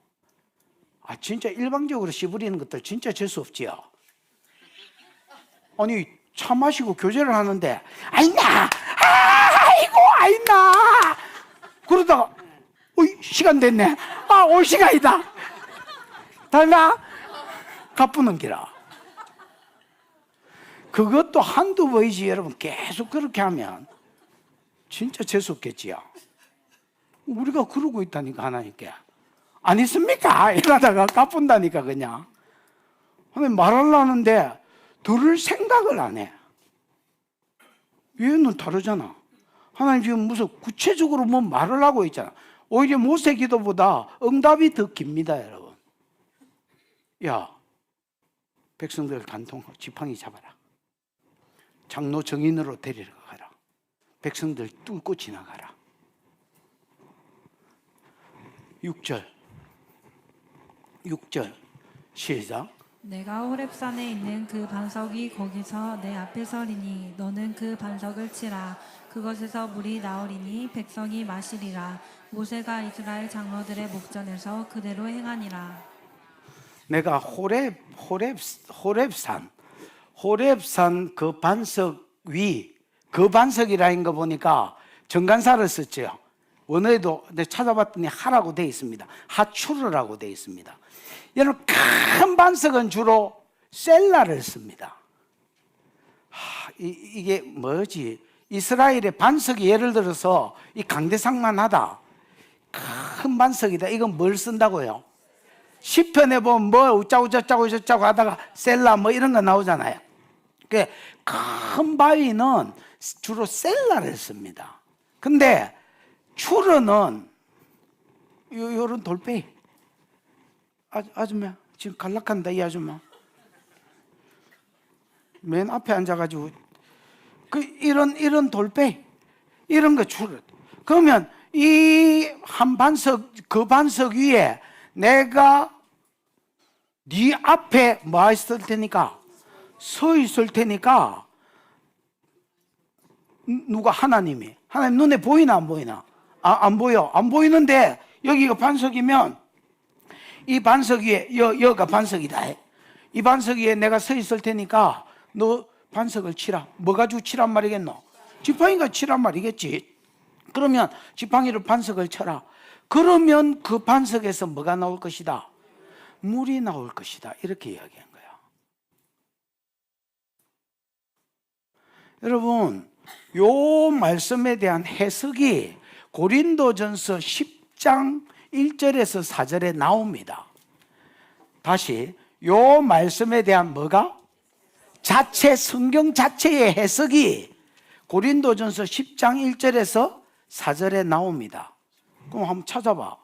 진짜 일방적으로 씨부리는 것들 진짜 재수 없지요. 아니, 차 마시고 교제를 하는데 아이나, 아이나 그러다가 시간 됐네. 올 시간이다. 달라 가쁘는 기라. 그것도 한두 번이지. 여러분, 계속 그렇게 하면 진짜 재수 없겠지요. 우리가 그러고 있다니까, 하나님께. 안 있습니까? 이러다가 가뿐다니까, 그냥. 하나님 말하려는데 들을 생각을 안 해. 얘는 다르잖아. 하나님 지금 무슨 구체적으로 뭐 말을 하고 있잖아. 오히려 모세 기도보다 응답이 더 깁니다, 여러분. 야, 백성들 간통하고 지팡이 잡아라. 장로 정인으로 데리러 가라. 백성들 뚫고 지나가라. 6절 시작. 내가 호렙산에 있는 그 반석이 거기서 내 앞에 서리니 너는 그 반석을 치라. 그것에서 물이 나오리니 백성이 마시리라. 모세가 이스라엘 장로들의 목전에서 그대로 행하니라. 내가 호렙산 그 반석 위, 그 반석이라는 거 보니까 정간사를 썼죠. 원어에도 찾아봤더니 하라고 되어 있습니다. 하추르라고 되어 있습니다. 여러분, 큰 반석은 주로 셀라를 씁니다. 이게 뭐지? 이스라엘의 반석이 예를 들어서 이 강대상만 하다. 큰 반석이다. 이건 뭘 쓴다고요? 시편에 보면 뭐 우짜고 저짜고 저짜고 하다가 셀라 뭐 이런 거 나오잖아요. 큰 바위는 주로 셀라를 씁니다. 근데 추르는 요런 돌빼. 아줌마 지금 갈락한다, 이 아줌마. 맨 앞에 앉아가지고 이런 돌빼, 이런 거 추르. 그러면 이 한 반석, 그 반석 위에 내가 네 앞에 뭐 있을 테니까, 서 있을 테니까, 누가? 하나님 눈에 보이나 안 보이나? 안 보여. 안 보이는데 여기가 반석이면 이 반석 위에, 여기가 반석이다. 이 반석 위에 내가 서 있을 테니까 너 반석을 치라. 뭐 가지고 치란 말이겠노? 지팡이가 치란 말이겠지. 그러면 지팡이로 반석을 쳐라. 그러면 그 반석에서 뭐가 나올 것이다? 물이 나올 것이다. 이렇게 이야기한 거야. 여러분, 요 말씀에 대한 해석이 고린도전서 10장 1절에서 4절에 나옵니다. 다시 요 말씀에 대한 뭐가? 성경 자체의 해석이 고린도전서 10장 1절에서 4절에 나옵니다. 그럼 한번 찾아봐.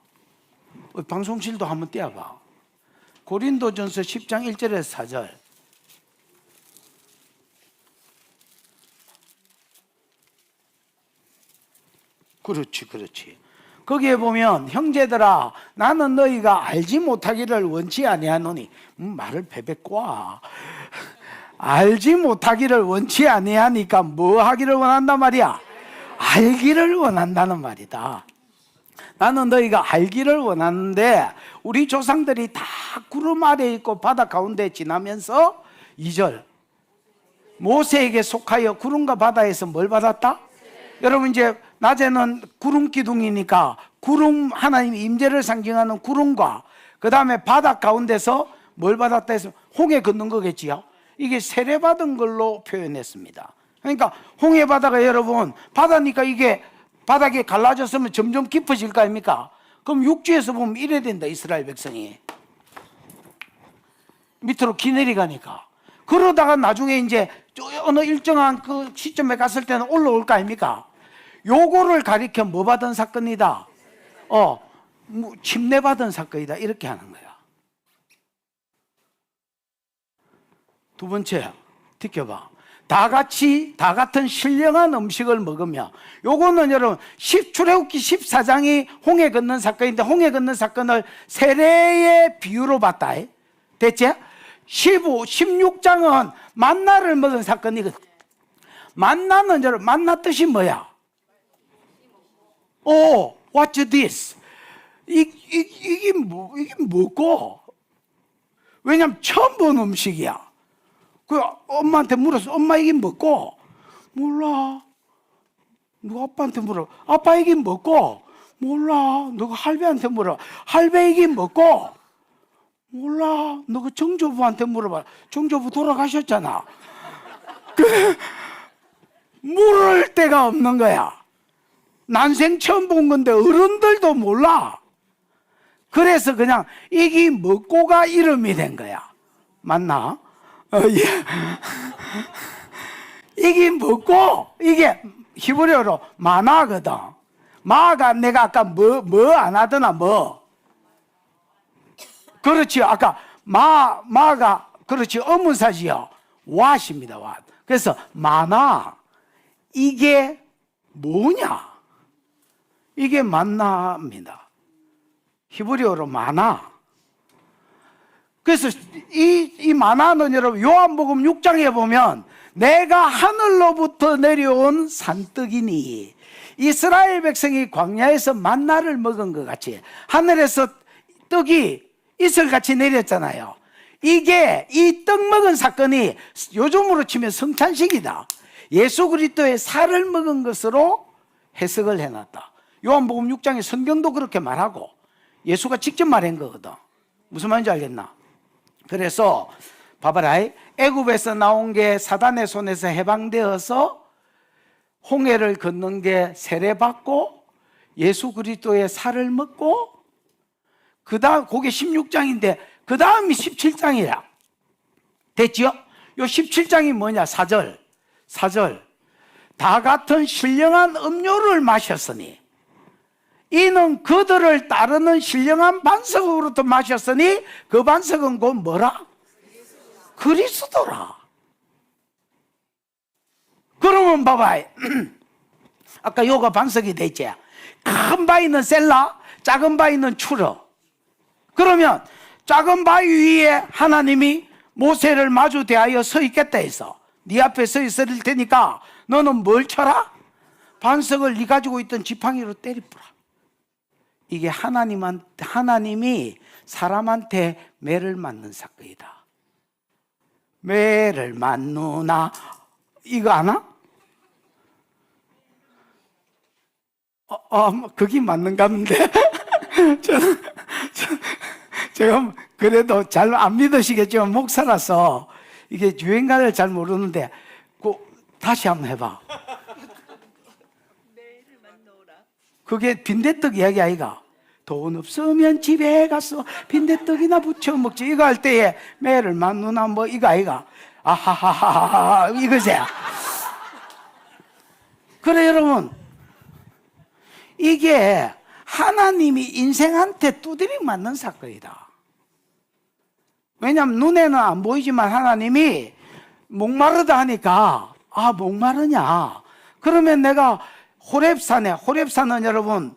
방송실도 한번 떼어봐. 고린도전서 10장 1절에서 4절. 그렇지. 거기에 보면 형제들아 나는 너희가 알지 못하기를 원치 아니하노니 말을 베베꼬아 알지 못하기를 원치 아니하니까 뭐 하기를 원한단 말이야? 알기를 원한다는 말이다. 나는 너희가 알기를 원하는데 우리 조상들이 다 구름 아래에 있고 바다 가운데 지나면서 2절 모세에게 속하여 구름과 바다에서 뭘 받았다? 여러분 이제 낮에는 구름 기둥이니까 구름 하나님 임재를 상징하는 구름과 그 다음에 바다 가운데서 뭘 받았다 해서 홍해 걷는 거겠지요. 이게 세례받은 걸로 표현했습니다. 그러니까 홍해 바다가 여러분 바다니까 이게 바닥에 갈라졌으면 점점 깊어질 거 아닙니까? 그럼 육지에서 보면 이래야 된다. 이스라엘 백성이 밑으로 기내리 가니까 그러다가 나중에 이제 어느 일정한 그 시점에 갔을 때는 올라올 거 아닙니까? 요거를 가리켜 뭐 받은 사건이다? 침례받은 사건이다. 이렇게 하는 거야. 두 번째, 지켜봐. 다 같은 신령한 음식을 먹으며, 요거는 여러분, 출애굽기 14장이 홍해 걷는 사건인데, 홍해 걷는 사건을 세례의 비유로 봤다. 됐지? 16장은 만나를 먹은 사건이거든. 만나는 여러분, 만나 뜻이 뭐야? what's this? 이게 뭐고? 왜냐면 처음 본 음식이야. 그 엄마한테 물었어. 엄마 이게 뭐고? 몰라. 누가 아빠한테 물어. 아빠 이게 뭐고? 몰라. 누가 할배한테 물어. 할배 이게 뭐고? 몰라. 너가 정조부한테 물어봐. 정조부 돌아가셨잖아. 물을 데가 없는 거야. 난생 처음 본 건데 어른들도 몰라. 그래서 그냥 이게 먹고가 이름이 된 거야. 맞나? 예. 이게 먹고 이게 히브리어로 마나거든. 마가 내가 아까 뭐 안 하더나 뭐. 그렇지. 아까 마가 그렇지. 어문사지요. 왓입니다. 왓. 그래서 마나 이게 뭐냐? 이게 만나입니다. 히브리어로 마나. 그래서 이 마나는 여러분 요한복음 6장에 보면 내가 하늘로부터 내려온 산떡이니 이스라엘 백성이 광야에서 만나를 먹은 것 같이 하늘에서 떡이 이슬같이 내렸잖아요. 이게 이 떡 먹은 사건이 요즘으로 치면 성찬식이다. 예수 그리스도의 살을 먹은 것으로 해석을 해놨다. 요한복음 6장에 성경도 그렇게 말하고 예수가 직접 말한 거거든. 무슨 말인지 알겠나? 그래서 봐봐라. 애굽에서 나온 게 사단의 손에서 해방되어서 홍해를 걷는 게 세례받고 예수 그리스도의 살을 먹고 그 다음 그게 16장인데 그 다음이 17장이야. 됐죠? 요 17장이 뭐냐? 4절 다 같은 신령한 음료를 마셨으니 이는 그들을 따르는 신령한 반석으로부터 마셨으니 그 반석은 곧 뭐라? 그리스도라. 그러면 봐봐. 아까 요가 반석이 됐지. 큰 바위는 셀라, 작은 바위는 추러. 그러면 작은 바위 위에 하나님이 모세를 마주 대하여 서 있겠다 해서 네 앞에 서 있을 테니까 너는 뭘 쳐라? 반석을 네 가지고 있던 지팡이로 때리뿌라. 이게 하나님이 사람한테 매를 맞는 사건이다. 매를 맞누나 이거 아나? 그게 맞는가 본데 제가 그래도 잘 안 믿으시겠지만 목사라서 이게 유행가를 잘 모르는데 다시 한번 해봐. 그게 빈대떡 이야기 아이가? 돈 없으면 집에 가서 빈대떡이나 부쳐 먹지. 이거 할 때에 매를 맞누나 뭐 이거 아이가? 아하하하하 이거지. 그래 여러분, 이게 하나님이 인생한테 두드려 맞는 사건이다. 왜냐하면 눈에는 안 보이지만 하나님이 목마르다 하니까, 아 목마르냐, 그러면 내가 호렙산은 여러분,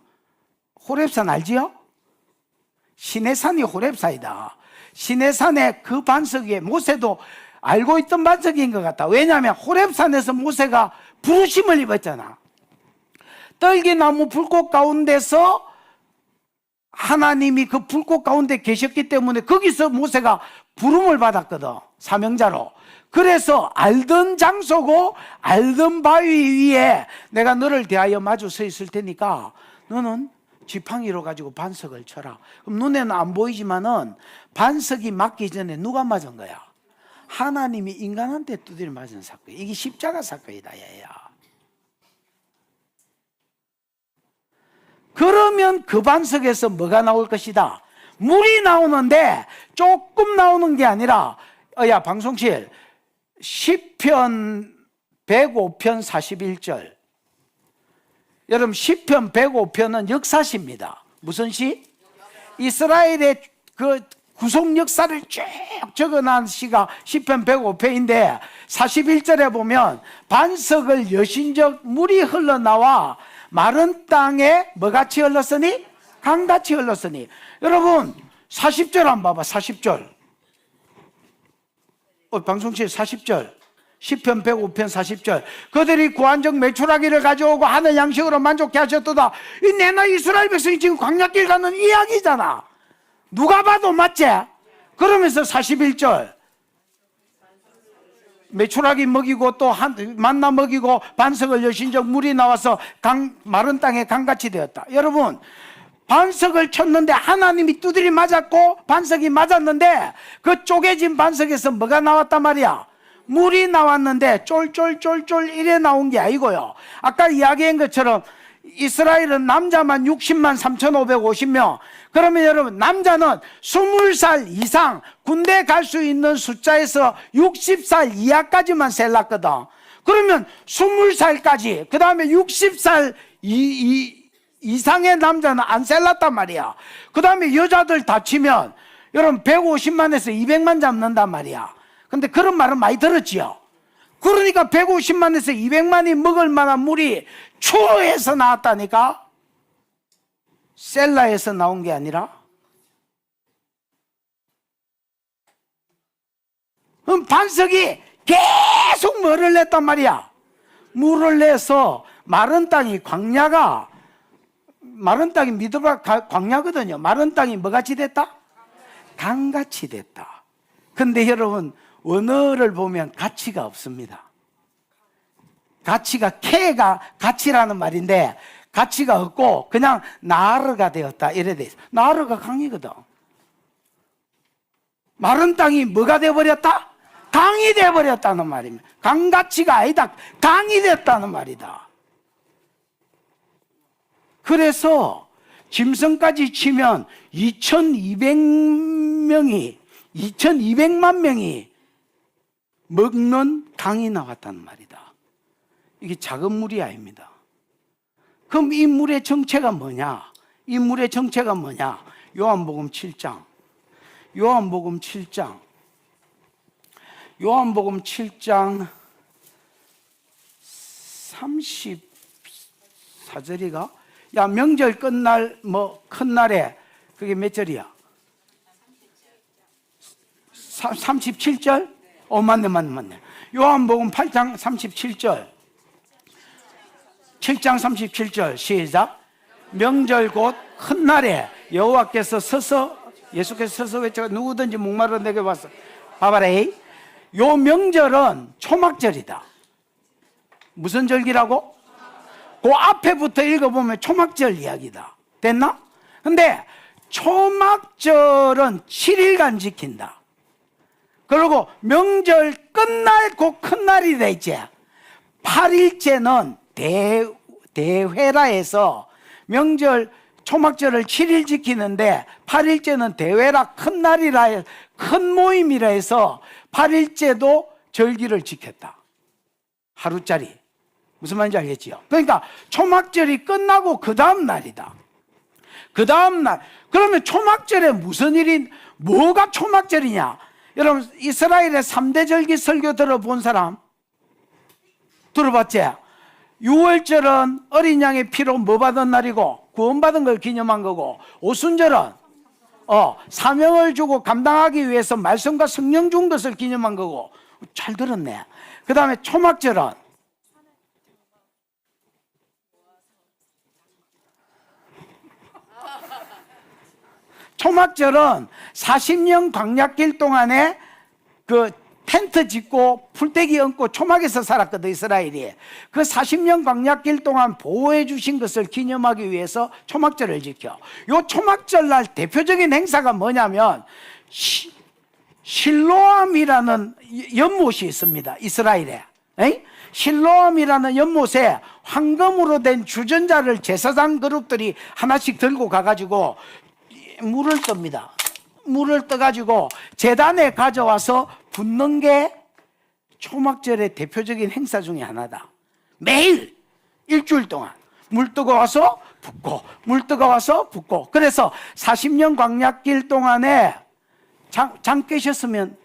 호렙산 알지요? 시내산이 호렙산이다. 시내산의 그 반석 위에 모세도 알고 있던 반석인 것 같다. 왜냐하면 호렙산에서 모세가 부르심을 입었잖아. 떨기나무 불꽃 가운데서 하나님이 그 불꽃 가운데 계셨기 때문에 거기서 모세가 부름을 받았거든, 사명자로. 그래서 알던 장소고 알던 바위 위에 내가 너를 대하여 마주 서 있을 테니까 너는 지팡이로 가지고 반석을 쳐라. 그럼 눈에는 안 보이지만은 반석이 맞기 전에 누가 맞은 거야? 하나님이 인간한테 두드려 맞은 사건. 이게 십자가 사건이다 얘야. 그러면 그 반석에서 뭐가 나올 것이다? 물이 나오는데 조금 나오는 게 아니라, 야 방송실 시편 105편 41절. 여러분 시편 105편은 역사시입니다. 무슨 시? 이스라엘의 그 구속 역사를 쭉 적어놓은 시가 시편 105편인데 41절에 보면 반석을 여신적 물이 흘러나와 마른 땅에 뭐같이 흘렀으니? 강같이 흘렀으니. 여러분 40절 한번 봐봐. 40절 방송실 40절 시편 105편 40절. 그들이 구한적 메추라기를 가져오고 하늘 양식으로 만족케 하셨도다. 이 내나 이스라엘 백성이 지금 광야길 가는 이야기잖아. 누가 봐도 맞지? 그러면서 41절 메추라기 먹이고 또 만나 먹이고 반석을 여신적 물이 나와서 마른 땅에 강같이 되었다. 여러분 반석을 쳤는데 하나님이 두드리 맞았고 반석이 맞았는데 그 쪼개진 반석에서 뭐가 나왔단 말이야? 물이 나왔는데 쫄쫄쫄쫄 이래 나온 게 아니고요. 아까 이야기한 것처럼 이스라엘은 남자만 60만 3,550명. 그러면 여러분 남자는 20살 이상 군대 갈 수 있는 숫자에서 60살 이하까지만 셀랐거든. 그러면 20살까지 그 다음에 60살 이상의 남자는 안 셀랐단 말이야. 그 다음에 여자들 다 치면 여러분 150만에서 200만 잡는단 말이야. 근데 그런 말은 많이 들었지요. 그러니까 150만에서 200만이 먹을 만한 물이 초에서 나왔다니까. 셀라에서 나온 게 아니라. 그럼 반석이 계속 뭐를 냈단 말이야? 물을 내서 마른 땅이 마른 땅이 미드바 광야거든요. 마른 땅이 뭐같이 됐다? 강같이 됐다. 근데 여러분 언어를 보면 가치가 없습니다. 가치가 K가 가치라는 말인데 가치가 없고 그냥 나르가 되었다 이래 돼 있어. 나르가 강이거든. 마른 땅이 뭐가 되어버렸다? 강이 되어버렸다는 말입니다. 강가치가 아니다. 강이 됐다는 말이다. 그래서 짐승까지 치면 2200만 명이 먹는 강이 나왔다는 말이다. 이게 작은 물이 아닙니다. 그럼 이 물의 정체가 뭐냐? 이 물의 정체가 뭐냐? 요한복음 7장 34절이가 야 명절 끝날 뭐 큰 날에 그게 몇 절이야? 37절? 맞네. 요한복음 8장 37절 7장 37절 시작. 명절 곧 큰 날에 여호와께서 예수께서 서서 외쳐 누구든지 목마르 내게 와서 봐봐라. 요 명절은 초막절이다. 무슨 절기라고? 그 앞에부터 읽어보면 초막절 이야기다. 됐나? 근데 초막절은 7일간 지킨다. 그리고 명절 끝날 그 큰 날이 되지. 8일째는 대회라에서 명절 초막절을 7일 지키는데 8일째는 대회라 큰 날이라 큰 모임이라 해서 8일째도 절기를 지켰다. 하루짜리. 무슨 말인지 알겠지요? 그러니까 초막절이 끝나고 그 다음 날이다. 그 다음 날. 그러면 초막절에 무슨 일이, 뭐가 초막절이냐? 여러분, 이스라엘의 3대 절기 설교 들어본 사람? 들어봤지? 6월절은 어린 양의 피로 뭐 받은 날이고 구원받은 걸 기념한 거고, 오순절은 사명을 주고 감당하기 위해서 말씀과 성령 준 것을 기념한 거고. 잘 들었네. 그 다음에 초막절은 초막절은 40년 광야길 동안에 그 텐트 짓고 풀떼기 얹고 초막에서 살았거든, 이스라엘이. 그 40년 광야길 동안 보호해 주신 것을 기념하기 위해서 초막절을 지켜. 요 초막절 날 대표적인 행사가 뭐냐면 실로암이라는 연못이 있습니다, 이스라엘에. 실로암이라는 연못에 황금으로 된 주전자를 제사장 그룹들이 하나씩 들고 가가지고 물을 뜹니다. 물을 떠가지고 제단에 가져와서 붓는 게 초막절의 대표적인 행사 중에 하나다. 매일 일주일 동안 물 뜨거워서 붓고 물 뜨거워서 붓고. 그래서 40년 광야길 동안에 장 깨셨으면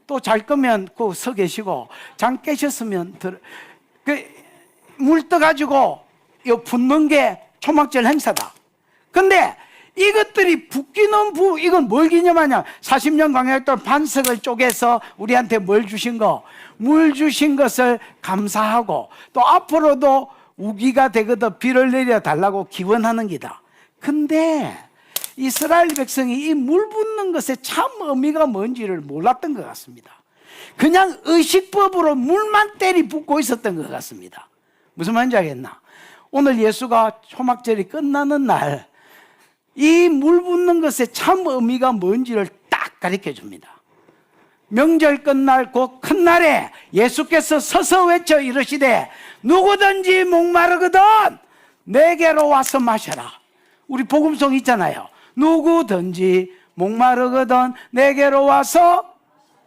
또 잘 거면 그 서 계시고, 장 깨셨으면 물 떠가지고 붓는 게 초막절 행사다. 근데 이것들이 붓기는 이건 뭘 기념하냐? 40년 광야길 동안 반석을 쪼개서 우리한테 뭘 주신 거? 물 주신 것을 감사하고, 또 앞으로도 우기가 되거든 비를 내려 달라고 기원하는 기다. 근데 이스라엘 백성이 이 물 붓는 것의 참 의미가 뭔지를 몰랐던 것 같습니다. 그냥 의식법으로 물만 때리 붓고 있었던 것 같습니다. 무슨 말인지 알겠나? 오늘 예수가 초막절이 끝나는 날 이 물 붓는 것의 참 의미가 뭔지를 딱 가르쳐 줍니다. 명절 끝날 곧 큰 날에 예수께서 서서 외쳐 이르시되 누구든지 목마르거든 내게로 와서 마셔라. 우리 복음송 있잖아요. 누구든지 목마르거든 내게로 와서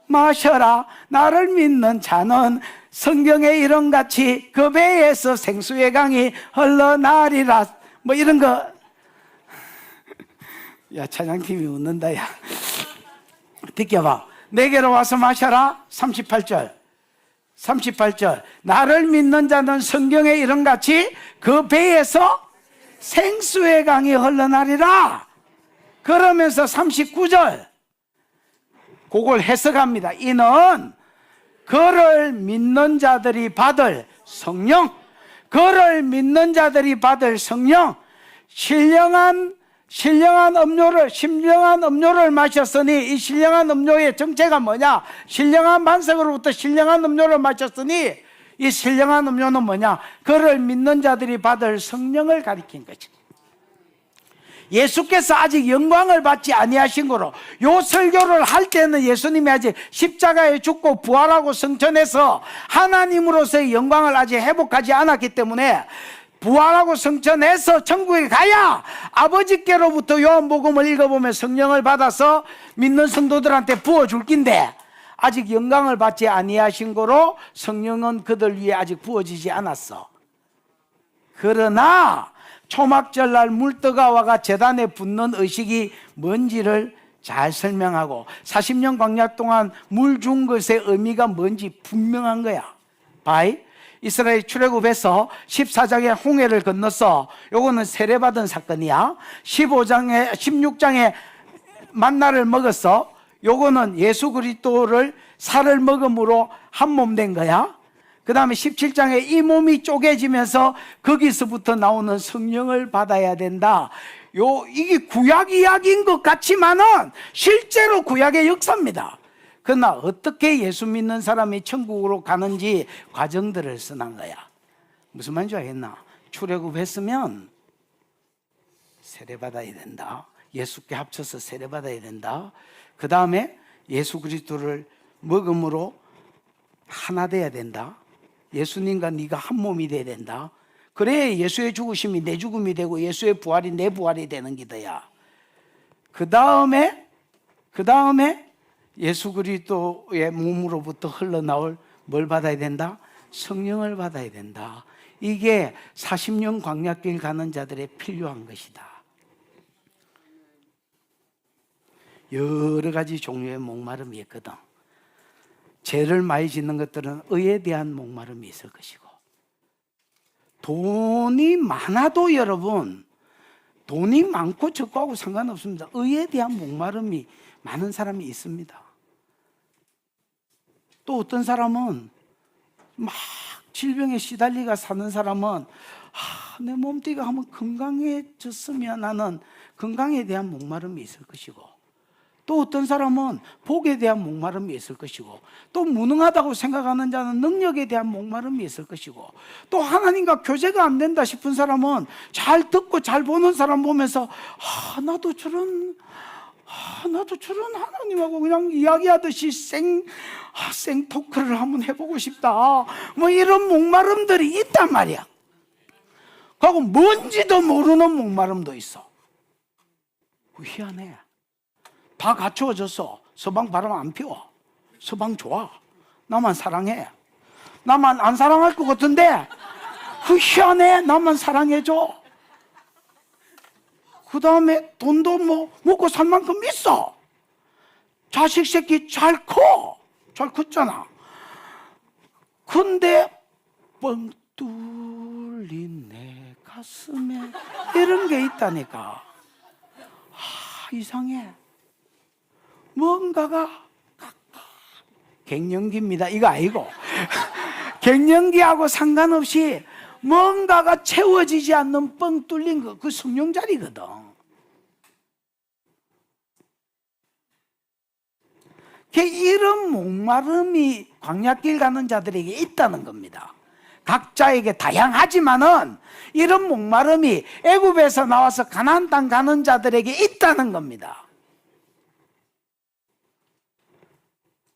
마셔라. 나를 믿는 자는 성경의 이름같이 그 배에서 생수의 강이 흘러나리라. 뭐 이런 거. 야, 찬양팀이 웃는다. 야, 비켜봐. 내게로 와서 마셔라. 38절 나를 믿는 자는 성경의 이름같이 그 배에서 생수의 강이 흘러나리라. 그러면서 39절 그걸 해석합니다. 이는 그를 믿는 자들이 받을 성령, 그를 믿는 자들이 받을 성령, 신령한 음료를 마셨으니, 이 신령한 음료의 정체가 뭐냐? 신령한 반석으로부터 신령한 음료를 마셨으니, 이 신령한 음료는 뭐냐? 그를 믿는 자들이 받을 성령을 가리킨 거지. 예수께서 아직 영광을 받지 아니하신 거로, 요 설교를 할 때는 예수님이 아직 십자가에 죽고 부활하고 승천해서 하나님으로서의 영광을 아직 회복하지 않았기 때문에, 부활하고 승천해서 천국에 가야 아버지께로부터 요한복음을 읽어보면 성령을 받아서 믿는 성도들한테 부어줄 낀데, 아직 영광을 받지 아니하신 거로 성령은 그들 위에 아직 부어지지 않았어. 그러나 초막절날 물떠가와가 제단에 붓는 의식이 뭔지를 잘 설명하고, 40년 광야 동안 물 준 것의 의미가 뭔지 분명한 거야. 바이 이스라엘 출애굽에서 14장에 홍해를 건넜어. 요거는 세례받은 사건이야. 16장에 만나를 먹었어. 요거는 예수 그리스도를 살을 먹음으로 한 몸 된 거야. 그 다음에 17장에 이 몸이 쪼개지면서 거기서부터 나오는 성령을 받아야 된다. 이게 구약 이야기인 것 같지만은 실제로 구약의 역사입니다. 그러나 어떻게 예수 믿는 사람이 천국으로 가는지 과정들을 써난 거야. 무슨 말인지 알겠나? 출애굽했으면 세례받아야 된다. 예수께 합쳐서 세례받아야 된다. 그 다음에 예수 그리스도를 먹음으로 하나 돼야 된다. 예수님과 네가 한 몸이 돼야 된다. 그래야 예수의 죽으심이 내 죽음이 되고 예수의 부활이 내 부활이 되는 기도야. 그 다음에 예수 그리스도의 몸으로부터 흘러나올 뭘 받아야 된다? 성령을 받아야 된다. 이게 40년 광야길 가는 자들의 필요한 것이다. 여러 가지 종류의 목마름이 있거든. 죄를 많이 짓는 것들은 의에 대한 목마름이 있을 것이고, 돈이 많아도 여러분, 돈이 많고 적고하고 상관없습니다. 의에 대한 목마름이 많은 사람이 있습니다. 또 어떤 사람은 막 질병에 시달리가 사는 사람은 내 몸뚱이가 한번 건강해졌으면 하는 건강에 대한 목마름이 있을 것이고, 또 어떤 사람은 복에 대한 목마름이 있을 것이고, 또 무능하다고 생각하는 자는 능력에 대한 목마름이 있을 것이고, 또 하나님과 교제가 안 된다 싶은 사람은 잘 듣고 잘 보는 사람 보면서 나도 저런 하나님하고 그냥 이야기하듯이 생토크를 한번 해보고 싶다, 뭐 이런 목마름들이 있단 말이야. 그리고 뭔지도 모르는 목마름도 있어. 희한해. 다 갖추어졌어. 서방 바람 안 피워. 서방 좋아. 나만 사랑해. 나만 안 사랑할 것 같은데 희한해. 나만 사랑해줘. 그 다음에 돈도 뭐 먹고 살 만큼 있어. 자식 새끼 잘 커. 잘 컸잖아. 근데 뻥 뚫린 내 가슴에 이런 게 있다니까. 이상해. 뭔가가 갱년기입니다. 이거 아니고 갱년기하고 상관없이 뭔가가 채워지지 않는 뻥 뚫린 거, 그 성령 자리거든. 이런 목마름이 광야길 가는 자들에게 있다는 겁니다. 각자에게 다양하지만은 이런 목마름이 애굽에서 나와서 가나안 땅 가는 자들에게 있다는 겁니다.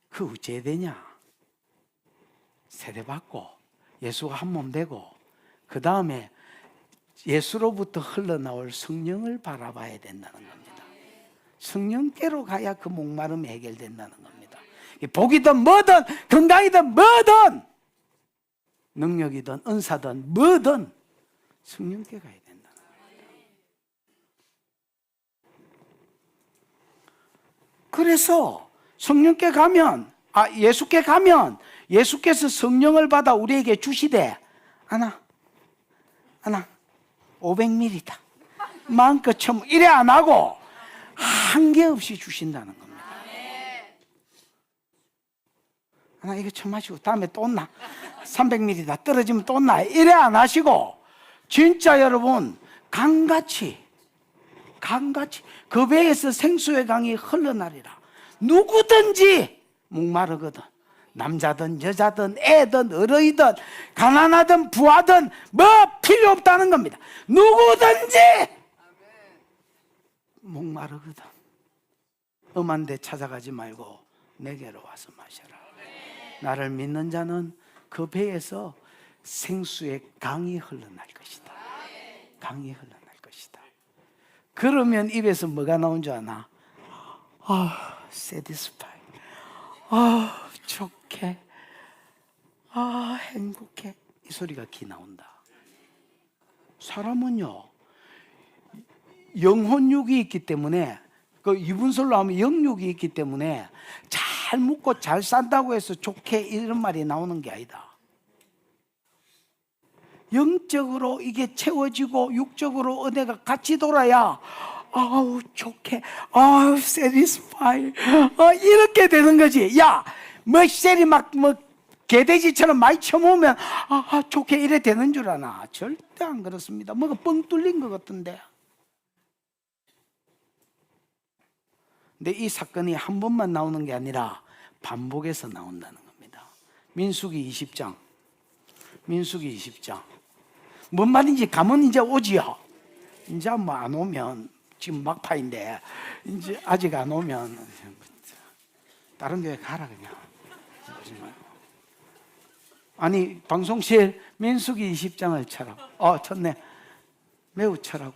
그 어찌해야 되냐? 세례받고 예수가 한 몸 되고 그 다음에 예수로부터 흘러나올 성령을 바라봐야 된다는 겁니다. 성령께로 가야 그 목마름이 해결된다는 겁니다. 복이든 뭐든 건강이든 뭐든 능력이든 은사든 뭐든 성령께 가야 된다는 겁니다. 그래서 성령께 가면, 예수께 가면 예수께서 성령을 받아 우리에게 주시되, 하나 500ml다 마음껏 좀 이래 안 하고 한계 없이 주신다는 겁니다. 하나 이거 처음 마시고 다음에 또 온나 300ml다 떨어지면 또 온나 이래 안 하시고, 진짜 여러분 강같이 그 배에서 생수의 강이 흘러나리라. 누구든지 목마르거든. 남자든 여자든 애든 어른이든 가난하든 부하든 뭐 필요 없다는 겁니다. 누구든지 목마르거든. 엄한 데 찾아가지 말고 내게로 와서 마셔라. 나를 믿는 자는 그 배에서 생수의 강이 흘러날 것이다. 강이 흘러날 것이다. 그러면 입에서 뭐가 나온 줄 아나? satisfy. 좋게. 행복해. 이 소리가 기 나온다. 사람은요, 영혼육이 있기 때문에, 그 이분설로 하면 영육이 있기 때문에 잘 먹고 잘 산다고 해서 좋게 이런 말이 나오는 게 아니다. 영적으로 이게 채워지고 육적으로 은혜가 같이 돌아야 좋게, satisfy, 이렇게 되는 거지. 야, 뭐 셀이 뭐 개돼지처럼 많이 쳐먹으면 좋게 이래 되는 줄 아나? 절대 안 그렇습니다. 뭐가 뻥 뚫린 것 같은데. 근데 이 사건이 한 번만 나오는 게 아니라 반복해서 나온다는 겁니다. 민수기 20장. 뭔 말인지 가면 이제 오지요. 이제 뭐 안 오면, 지금 막파인데 이제 아직 안 오면 다른 교회 가라 그냥. 아니 방송실 민수기 20장을 쳐라고. 쳤네. 매우 쳐라고.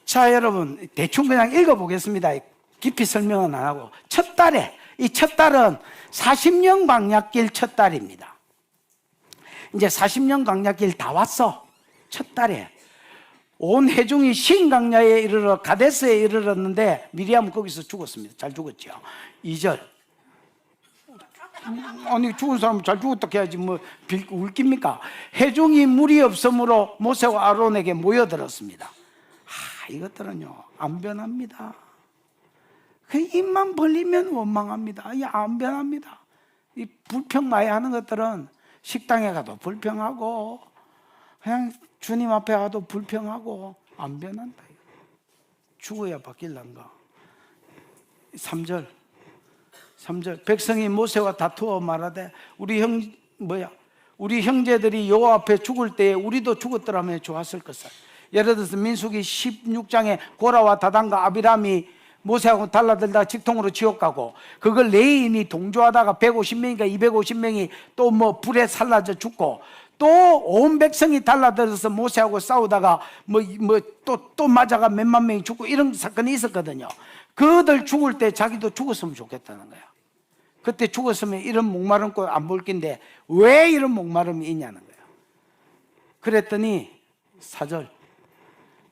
자, 여러분 대충 그냥 읽어보겠습니다. 깊이 설명은 안 하고. 첫 달에, 이 첫 달은 40년 광야길 첫 달입니다. 이제 40년 광야길 다 왔어. 첫 달에 온 회중이 신광야에 이르러 가데스에 이르렀는데 미리암은 거기서 죽었습니다. 잘 죽었죠. 2절. 아니 죽은 사람은 잘 죽었다 해야지 뭐 울깁니까? 회중이 물이 없으므로 모세와 아론에게 모여들었습니다. 이것들은요 안 변합니다. 그 입만 벌리면 원망합니다. 안 변합니다. 이 불평 많이 하는 것들은 식당에 가도 불평하고 그냥 주님 앞에 가도 불평하고 안 변한다. 죽어야 바뀔란가. 3절 백성이 모세와 다투어 말하되 우리 형제들이 여호와 앞에 죽을 때에 우리도 죽었더라면 좋았을 것을. 예를 들어서 민수기 16장에 고라와 다단과 아비람이 모세하고 달라들다가 직통으로 지옥 가고, 그걸 레인이 동조하다가 150명인가 250명이 또 뭐 불에 살라져 죽고, 또 온 백성이 달라들어서 모세하고 싸우다가 또 맞아가 몇만 명이 죽고 이런 사건이 있었거든요. 그들 죽을 때 자기도 죽었으면 좋겠다는 거야. 그때 죽었으면 이런 목마름 안 볼 낀데 왜 이런 목마름이 있냐는 거야. 그랬더니 4절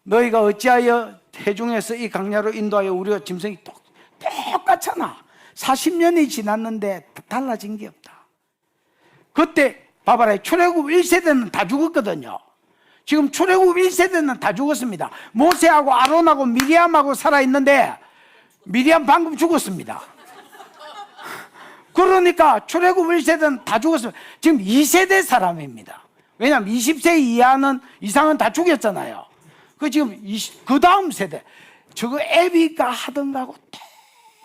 너희가 어찌하여 회중에서 이 강야로 인도하여 우리와 짐승이 똑같잖아. 40년이 지났는데 달라진 게 없다. 그때 봐봐라, 출애굽 1세대는 다 죽었거든요. 지금 출애굽 1세대는 다 죽었습니다. 모세하고 아론하고 미리암하고 살아있는데 미리암 방금 죽었습니다. 그러니까 출애굽 1세대는 다 죽었습니다. 지금 2세대 사람입니다. 왜냐하면 20세 이상은 다 죽였잖아요. 그 지금 그 다음 세대, 저거 애비가 하던 거하고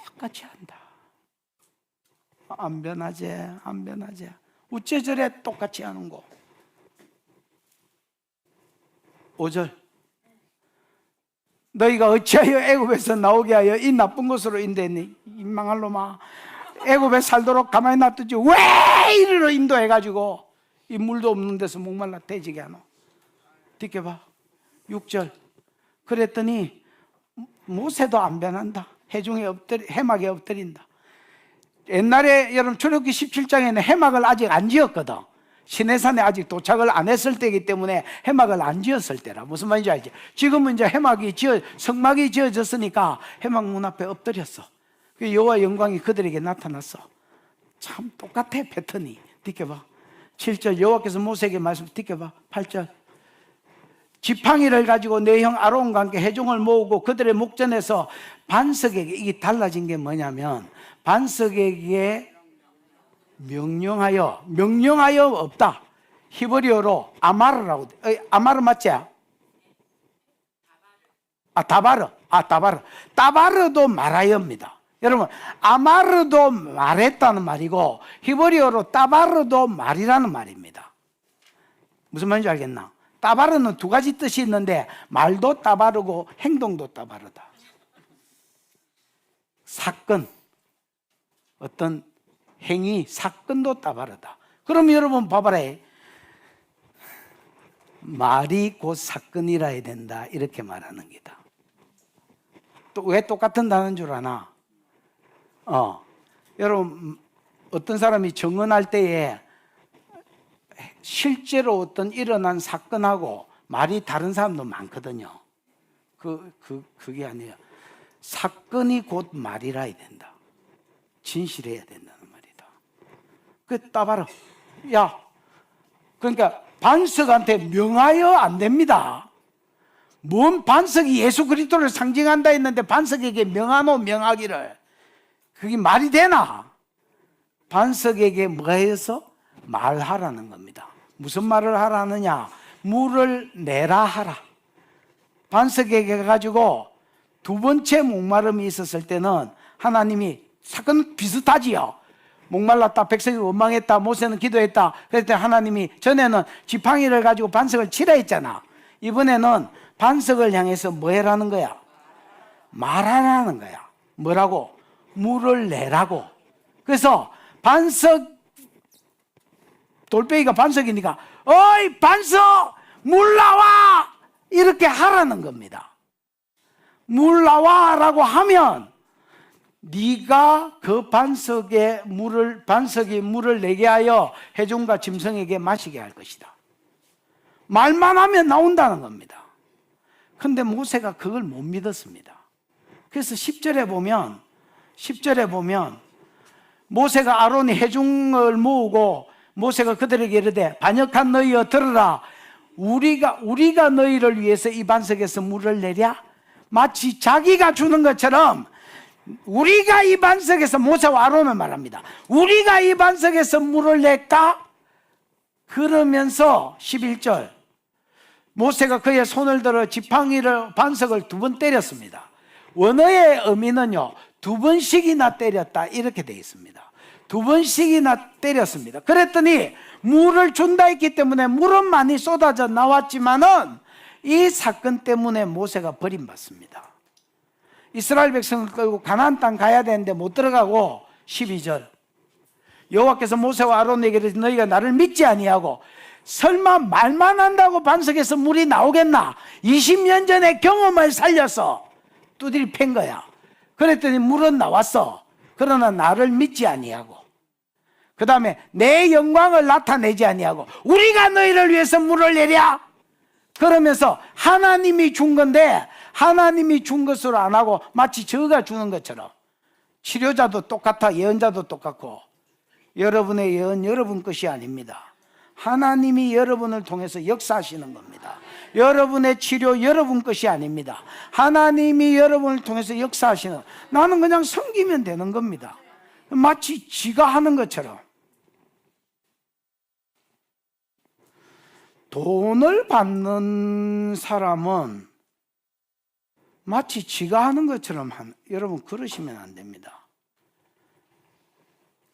똑같이 한다. 안 변하지. 어째 저래 똑같이 하는 거. 5절 너희가 어찌하여 애굽에서 나오게 하여 이 나쁜 것으로 인도했니? 이 망할 놈아, 애굽에 살도록 가만히 놔두지 왜 이리로 인도해가지고 이 물도 없는 데서 목말라 돼지게 하노? 뒷겨봐. 6절 그랬더니 모세도 안 변한다. 해막에 엎드린다. 옛날에 여러분 출애굽기 17장에는 해막을 아직 안 지었거든. 시내산에 아직 도착을 안 했을 때이기 때문에 해막을 안 지었을 때라. 무슨 말인지 알지? 지금은 이제 성막이 지어졌으니까 해막 문 앞에 엎드렸어. 여호와 영광이 그들에게 나타났어. 참 똑같아 패턴이. 뒷겨봐. 7절 여호와께서 모세에게 말씀. 뒷겨봐. 8절 지팡이를 가지고 내 형 아론과 함께 회중을 모으고 그들의 목전에서 반석에게, 이게 달라진 게 뭐냐면 반석에게 명령하여 없다. 히브리어로 아마르라고. 아마르 맞지? 다바르도 말하여입니다. 여러분, 아마르도 말했다는 말이고 히브리어로 따바르도 말이라는 말입니다. 무슨 말인지 알겠나? 따바르는 두 가지 뜻이 있는데 말도 따바르고 행동도 따바르다. 사건, 어떤 행위, 사건도 따바르다. 그럼 여러분 봐봐라. 말이 곧 사건이라 해야 된다. 이렇게 말하는 게다. 또 왜 똑같은 단어인 줄 아나? 여러분, 어떤 사람이 정언할 때에 실제로 어떤 일어난 사건하고 말이 다른 사람도 많거든요. 그게 아니에요. 사건이 곧 말이라 해야 된다. 진실해야 된다는 말이다. 따바라. 그러니까 반석한테 명하여 안 됩니다. 뭔 반석이 예수 그리스도를 상징한다 했는데 반석에게 명하노 명하기를. 그게 말이 되나? 반석에게 뭐가 해서? 말하라는 겁니다. 무슨 말을 하라느냐? 물을 내라 하라. 반석에게 가지고 두 번째 목마름이 있었을 때는 하나님이, 사건 비슷하지요. 목말랐다, 백성이 원망했다, 모세는 기도했다. 그럴 때 하나님이, 전에는 지팡이를 가지고 반석을 치라 했잖아. 이번에는 반석을 향해서 뭐 해라는 거야? 말하라는 거야. 뭐라고? 물을 내라고. 그래서 반석 돌멩이가 반석이니까 어이 반석 물 나와 이렇게 하라는 겁니다. 물 나와라고 하면 네가 그 반석이 물을 내게 하여 회중과 짐승에게 마시게 할 것이다. 말만 하면 나온다는 겁니다. 근데 모세가 그걸 못 믿었습니다. 그래서 10절에 보면 모세가 아론이 회중을 모으고 모세가 그들에게 이르되 반역한 너희여 들으라. 우리가 너희를 위해서 이 반석에서 물을 내랴? 마치 자기가 주는 것처럼 우리가 이 반석에서, 모세와 아론을 말합니다. 우리가 이 반석에서 물을 낼까? 그러면서 11절 모세가 그의 손을 들어 지팡이를 반석을 2번 때렸습니다. 원어의 의미는요 2번씩이나 때렸다 이렇게 되어 있습니다. 2번씩이나 때렸습니다. 그랬더니 물을 준다 했기 때문에 물은 많이 쏟아져 나왔지만은 이 사건 때문에 모세가 버림받습니다. 이스라엘 백성을 끌고 가나안 땅 가야 되는데 못 들어가고 12절 여호와께서 모세와 아론에게 이르시되 너희가 나를 믿지 아니하고 설마 말만 한다고 반석에서 물이 나오겠나? 20년 전에 경험을 살려서 두드리 팬 거야. 그랬더니 물은 나왔어. 그러나 나를 믿지 아니하고 그 다음에 내 영광을 나타내지 아니하고 우리가 너희를 위해서 물을 내랴? 그러면서 하나님이 준 건데 하나님이 준 것으로 안 하고 마치 저가 주는 것처럼 치료자도 똑같아 예언자도 똑같고 여러분의 예언 여러분 것이 아닙니다. 하나님이 여러분을 통해서 역사하시는 겁니다. 여러분의 치료 여러분 것이 아닙니다. 하나님이 여러분을 통해서 역사하시는, 나는 그냥 섬기면 되는 겁니다. 마치 지가 하는 것처럼. 돈을 받는 사람은 마치 지가 하는 것처럼 여러분 그러시면 안 됩니다.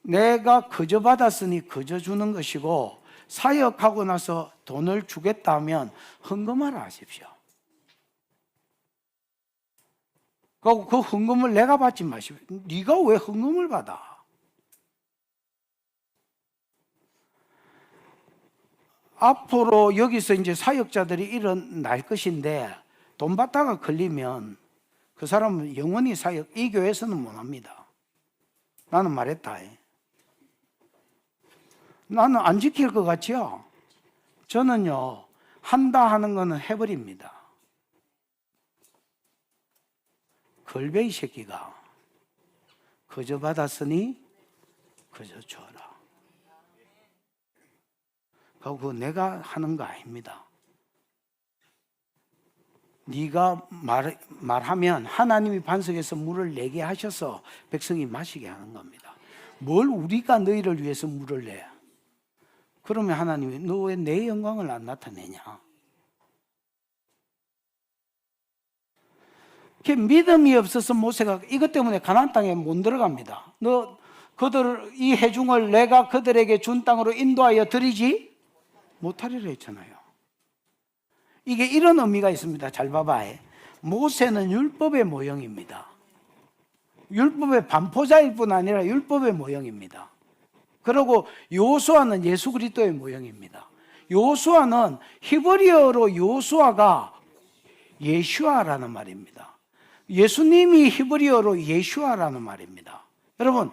내가 거저 받았으니 거저 주는 것이고 사역하고 나서 돈을 주겠다 하면 헌금하라 하십시오. 그 헌금을 내가 받지 마십시오. 네가 왜 헌금을 받아? 앞으로 여기서 이제 사역자들이 일어날 것인데 돈 받다가 걸리면 그 사람은 영원히 사역, 이 교회에서는 못 합니다. 나는 말했다. 나는 안 지킬 것 같지요? 저는요, 한다 하는 거는 해버립니다. 걸베이 새끼가 거저 받았으니 거저 줘라. 그거 내가 하는 거 아닙니다. 네가 말하면 하나님이 반석에서 물을 내게 하셔서 백성이 마시게 하는 겁니다. 뭘 우리가 너희를 위해서 물을 내? 그러면 하나님이 너 왜 내 영광을 안 나타내냐? 믿음이 없어서 모세가 이것 때문에 가나안 땅에 못 들어갑니다. 그들 이 회중을 내가 그들에게 준 땅으로 인도하여 드리지 못하리라 했잖아요. 이게 이런 의미가 있습니다. 잘 봐봐. 모세는 율법의 모형입니다. 율법의 반포자일 뿐 아니라 율법의 모형입니다. 그리고 여호수아는 예수 그리스도의 모형입니다. 여호수아는 히브리어로 여호수아가 예슈아라는 말입니다. 예수님이 히브리어로 예슈아라는 말입니다. 여러분,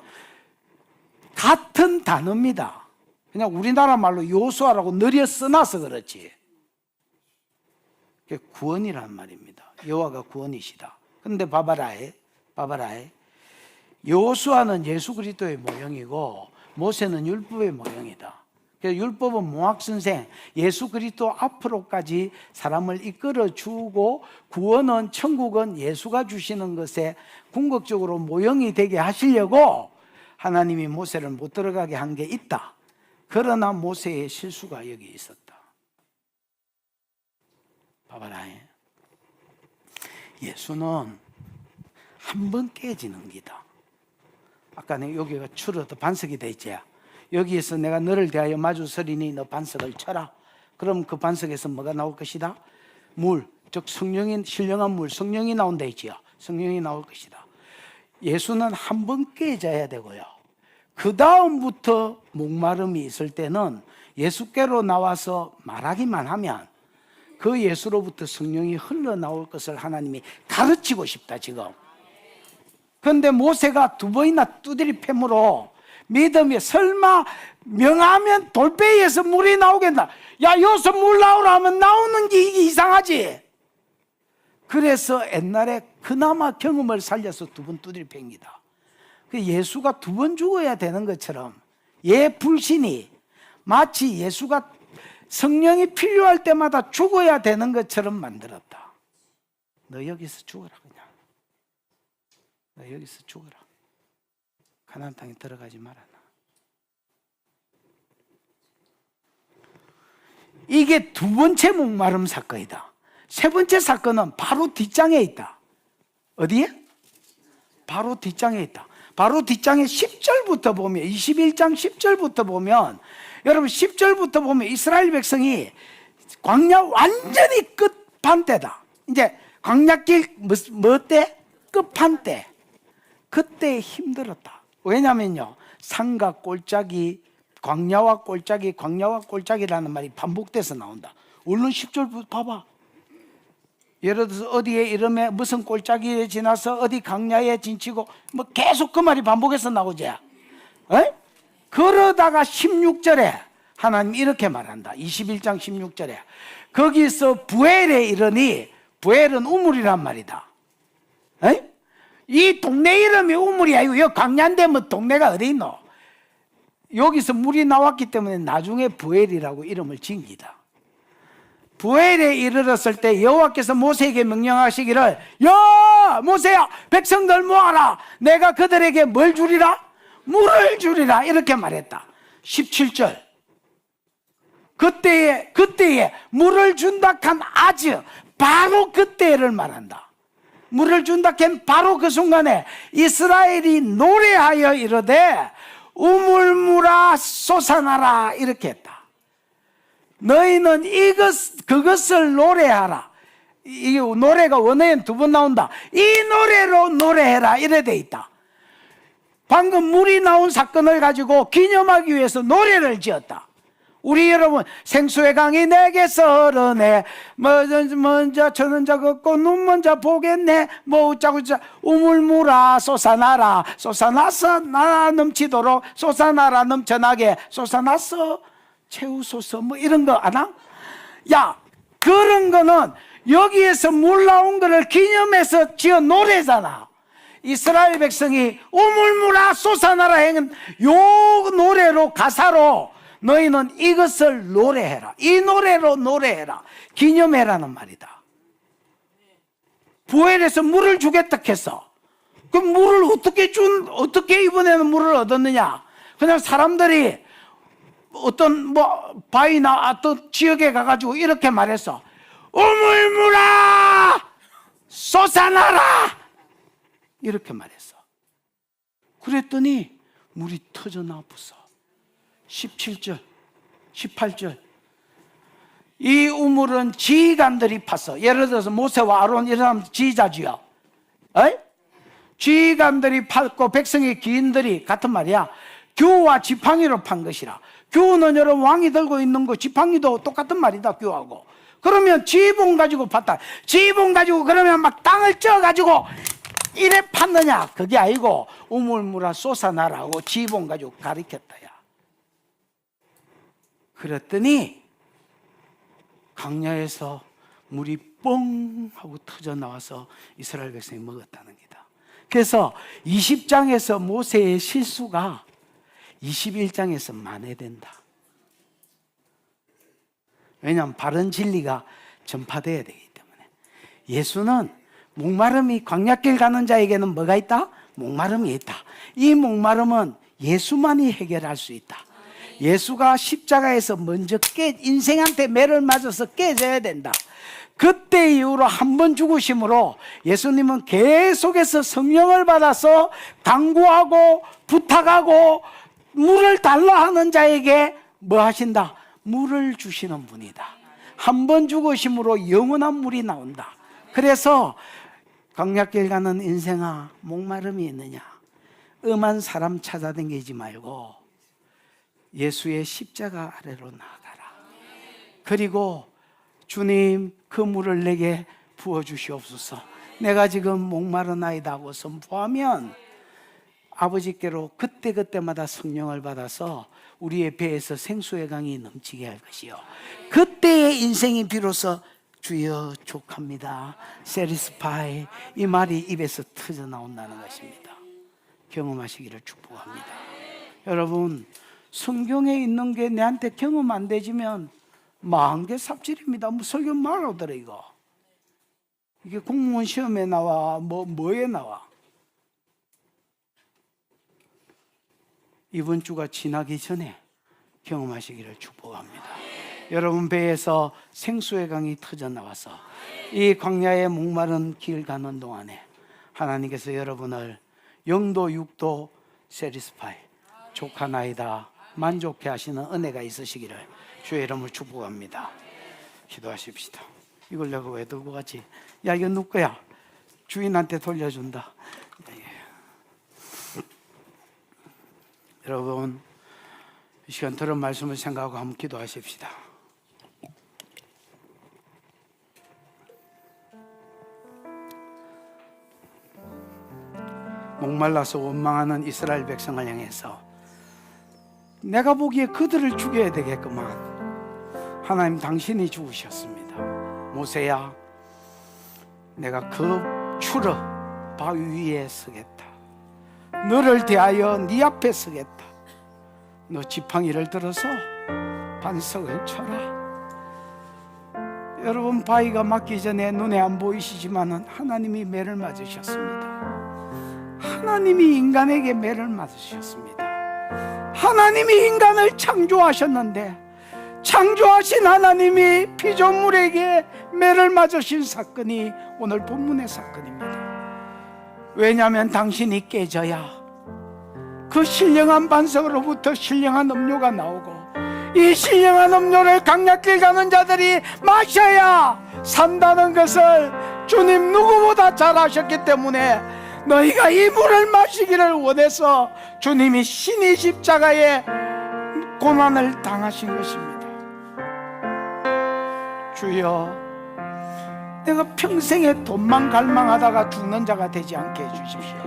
같은 단어입니다. 그냥 우리나라 말로 여호수아라고 느려 써놔서 그렇지. 그게 구원이란 말입니다. 여호와가 구원이시다. 그런데 봐봐라. 여호수아는 예수 그리스도의 모형이고 모세는 율법의 모형이다. 율법은 몽학선생, 예수 그리스도 앞으로까지 사람을 이끌어 주고 구원은, 천국은 예수가 주시는 것에 궁극적으로 모형이 되게 하시려고 하나님이 모세를 못 들어가게 한 게 있다. 그러나 모세의 실수가 여기 있었다. 봐봐라. 예수는 한 번 깨지는 기다. 아까 여기가 추러도 반석이 돼 있지. 여기에서 내가 너를 대하여 마주 서리니 너 반석을 쳐라. 그럼 그 반석에서 뭐가 나올 것이다? 물, 즉 성령이, 신령한 물, 성령이 나온다 있지요. 성령이 나올 것이다. 예수는 한 번 깨져야 되고요. 그 다음부터 목마름이 있을 때는 예수께로 나와서 말하기만 하면 그 예수로부터 성령이 흘러나올 것을 하나님이 가르치고 싶다 지금. 그런데 모세가 2번이나 두드리 팹으로 믿음이 설마 명하면 돌배에서 물이 나오겠나? 야, 여기서 물 나오라 하면 나오는 게 이게 이상하지. 그래서 옛날에 그나마 경험을 살려서 2번 두드리 팹니다. 예수가 2번 죽어야 되는 것처럼 불신이 마치 예수가 성령이 필요할 때마다 죽어야 되는 것처럼 만들었다. 너 여기서 죽어라 그냥. 너 여기서 죽어라. 가나안 땅에 들어가지 말아라. 이게 2번째 목마름 사건이다. 3번째 사건은 바로 뒷장에 있다. 어디에? 바로 뒷장에 있다. 바로 뒷장에 10절부터 보면 21장 10절부터 보면 여러분 10절부터 보면 이스라엘 백성이 광야 완전히 끝판때다. 이제 광야길 뭐 때? 끝판때. 그때 힘들었다. 왜냐면요 산과 꼴짝이 광야와 꼴짝이 광야와 꼴짝이라는 말이 반복돼서 나온다. 얼른 10절부터 봐봐. 예를 들어서 어디에 이름에 무슨 꼴짝이에 지나서 어디 강야에 진치고 뭐 계속 그 말이 반복해서 나오지. 그러다가 16절에 하나님 이렇게 말한다. 21장 16절에 거기서 부엘에 이르니, 부엘은 우물이란 말이다. 이 동네 이름이 우물이 아니고 여기 강야인데 뭐 동네가 어디 있노? 여기서 물이 나왔기 때문에 나중에 부엘이라고 이름을 지은 기다. 부엘에 이르렀을 때 여호와께서 모세에게 명령하시기를, 야 모세야 백성들 모아라. 내가 그들에게 뭘 주리라? 물을 주리라. 이렇게 말했다. 17절 그때에 물을 준다 한 아즈, 바로 그때를 말한다. 물을 준다 한 바로 그 순간에 이스라엘이 노래하여 이르되 우물물아 솟아나라 이렇게 했다. 너희는 그것을 노래하라. 이 노래가 원어에는 2번 나온다. 이 노래로 노래해라 이래 돼 있다. 방금 물이 나온 사건을 가지고 기념하기 위해서 노래를 지었다. 우리 여러분 생수의 강이 내게서 흐르네, 먼저 저는 자 걷고 눈 먼저 보겠네, 뭐 어쩌고 우물물아 솟아나라, 솟아나서 나 넘치도록, 솟아나라 넘쳐나게, 솟아나서 채우소서, 뭐 이런 거 아나? 야, 그런 거는 여기에서 물 나온 거를 기념해서 지은 노래잖아. 이스라엘 백성이 우물물아 솟아나라 하는 요 노래로, 가사로 너희는 이것을 노래해라, 이 노래로 노래해라, 기념해라는 말이다. 부엘에서 물을 주겠다 했어. 그럼 물을 어떻게 이번에는 물을 얻었느냐? 그냥 사람들이 어떤 바위나 어떤 지역에 가가지고 이렇게 말했어. 우물물아 솟아나라 이렇게 말했어. 그랬더니 물이 터져 나왔어. 17절 18절 이 우물은 지휘관들이 팠어. 예를 들어서 모세와 아론 이런 사람 지휘자지요. 지휘관들이 팠고 백성의 기인들이 같은 말이야. 규와 지팡이로 판 것이라. 규는 여러분 왕이 들고 있는 거, 지팡이도 똑같은 말이다. 규하고. 그러면 지붕 가지고 팠다. 지붕 가지고 그러면 막 땅을 쪄 가지고 이래 팠느냐? 그게 아니고 우물물아 솟아나라고 지붕 가지고 가리켰다. 야. 그랬더니 강야에서 물이 뻥 하고 터져 나와서 이스라엘 백성이 먹었다는 기다. 그래서 20장에서 모세의 실수가 21장에서 만회된다. 왜냐하면 바른 진리가 전파되어야 되기 때문에. 예수는 목마름이, 광야길 가는 자에게는 뭐가 있다? 목마름이 있다. 이 목마름은 예수만이 해결할 수 있다. 예수가 십자가에서 먼저 인생한테 매를 맞아서 깨져야 된다. 그때 이후로 한 번 죽으심으로 예수님은 계속해서 성령을 받아서 당구하고 부탁하고 물을 달라 하는 자에게 뭐 하신다? 물을 주시는 분이다. 한 번 죽으심으로 영원한 물이 나온다. 그래서 광야길 가는 인생아, 목마름이 있느냐? 엄한 사람 찾아다니지 말고 예수의 십자가 아래로 나아가라. 그리고 주님, 그 물을 내게 부어주시옵소서. 내가 지금 목마르나이다 하고 선포하면 아버지께로 그때그때마다 성령을 받아서 우리의 배에서 생수의 강이 넘치게 할 것이요, 그때의 인생이 비로소 주여 족합니다, 세리스파이, 이 말이 입에서 터져 나온다는 것입니다. 경험하시기를 축복합니다. 여러분, 성경에 있는 게 내한테 경험 안 되지면 망한 게 삽질입니다. 뭐 설교 말하더라 이거. 이게 공무원 시험에 나와, 뭐에 나와. 이번 주가 지나기 전에 경험하시기를 축복합니다. 여러분 배에서 생수의 강이 터져 나와서 이 광야의 목마른 길 가는 동안에 하나님께서 여러분을 영도 육도 세리스파이, 족하나이다 만족해 하시는 은혜가 있으시기를 주의 이름으로 축복합니다. 기도하십시다. 이걸 내가 왜 들고 가지? 야, 이거 누구 거야? 주인한테 돌려준다. 여러분, 이 시간 들은 말씀을 생각하고 한번 기도하십시다. 목말라서 원망하는 이스라엘 백성을 향해서 내가 보기에 그들을 죽여야 되겠구만. 하나님, 당신이 죽으셨습니다. 모세야, 내가 그 추러 바위 위에 서겠다. 너를 대하여 네 앞에 서겠다. 너 지팡이를 들어서 반석을 쳐라. 여러분, 바위가 막기 전에 눈에 안 보이시지만은 하나님이 매를 맞으셨습니다. 하나님이 인간에게 매를 맞으셨습니다. 하나님이 인간을 창조하셨는데 창조하신 하나님이 피조물에게 매를 맞으신 사건이 오늘 본문의 사건입니다. 왜냐하면 당신이 깨져야 그 신령한 반석으로부터 신령한 음료가 나오고, 이 신령한 음료를 강약길 가는 자들이 마셔야 산다는 것을 주님 누구보다 잘 아셨기 때문에 너희가 이 물을 마시기를 원해서 주님이 신의 십자가에 고난을 당하신 것입니다. 주여, 내가 평생에 돈만 갈망하다가 죽는 자가 되지 않게 해주십시오.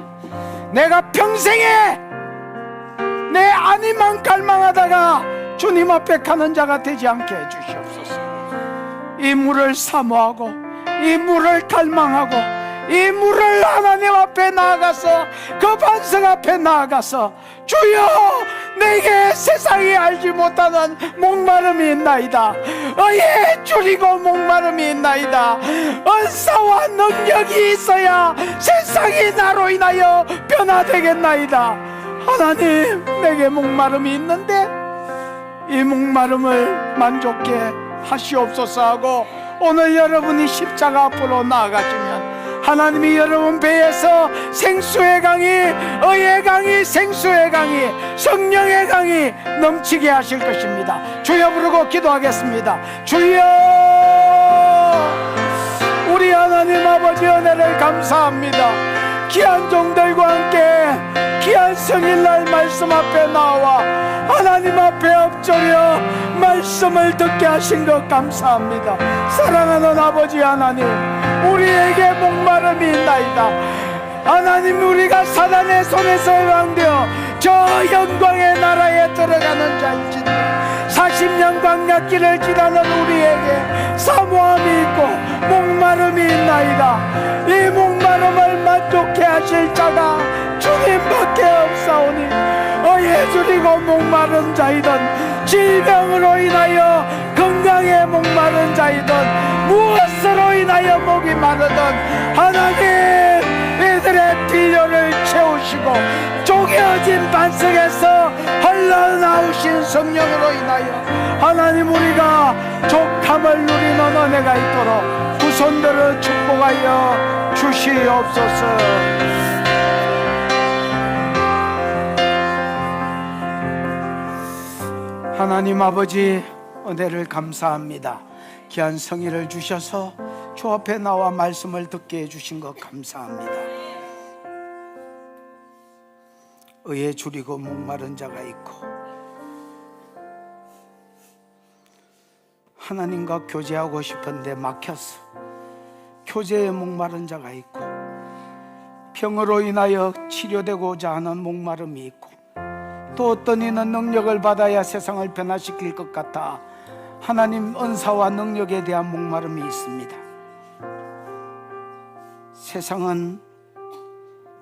내가 평생에 내 안위만 갈망하다가 주님 앞에 가는 자가 되지 않게 해주시옵소서. 이 물을 사모하고 이 물을 갈망하고 이 물을 하나님 앞에 나아가서 그 반석 앞에 나아가서 주여, 내게 세상이 알지 못하는 목마름이 있나이다. 의에 줄이고 목마름이 있나이다. 은사와 능력이 있어야 세상이 나로 인하여 변화되겠나이다. 하나님, 내게 목마름이 있는데 이 목마름을 만족해 하시옵소서 하고, 오늘 여러분이 십자가 앞으로 나아가시면 하나님이 여러분 배에서 생수의 강이, 의의 강이, 생수의 강이, 성령의 강이 넘치게 하실 것입니다. 주여 부르고 기도하겠습니다. 주여, 우리 하나님 아버지 은혜를 감사합니다. 귀한 종들과 함께 귀한 성일날 말씀 앞에 나와 하나님 앞에 엎드려 말씀을 듣게 하신 것 감사합니다. 사랑하는 아버지 하나님, 우리에게 목마름이 있나이다. 하나님, 우리가 사단의 손에서 해방되어 저 영광의 나라에 들어가는 자일진데 40년 광야길을 지나는 우리에게 사모함이 있고 목마름이 있나이다. 이 목마름을 만족해 하실 자가 주님밖에 없사오니, 의에 줄이고 목마른 자이든 질병으로 인하여 건강에 목마른 자이든 무엇으로 인하여 목이 마르든 하나님, 이들의 필요를 채우시고 쪼개어진 반석에서 흘러나오신 성령으로 인하여 하나님, 우리가 족함을 누리는 은혜가 있도록 두 손들을 축복하여 주시옵소서. 하나님 아버지, 은혜를 감사합니다. 귀한 성의를 주셔서 주 앞에 나와 말씀을 듣게 해주신 것 감사합니다. 의에 줄이고 목마른 자가 있고 하나님과 교제하고 싶은데 막혔어. 교제에 목마른 자가 있고, 병으로 인하여 치료되고자 하는 목마름이 있고, 또 어떤 이는 능력을 받아야 세상을 변화시킬 것 같아 하나님 은사와 능력에 대한 목마름이 있습니다. 세상은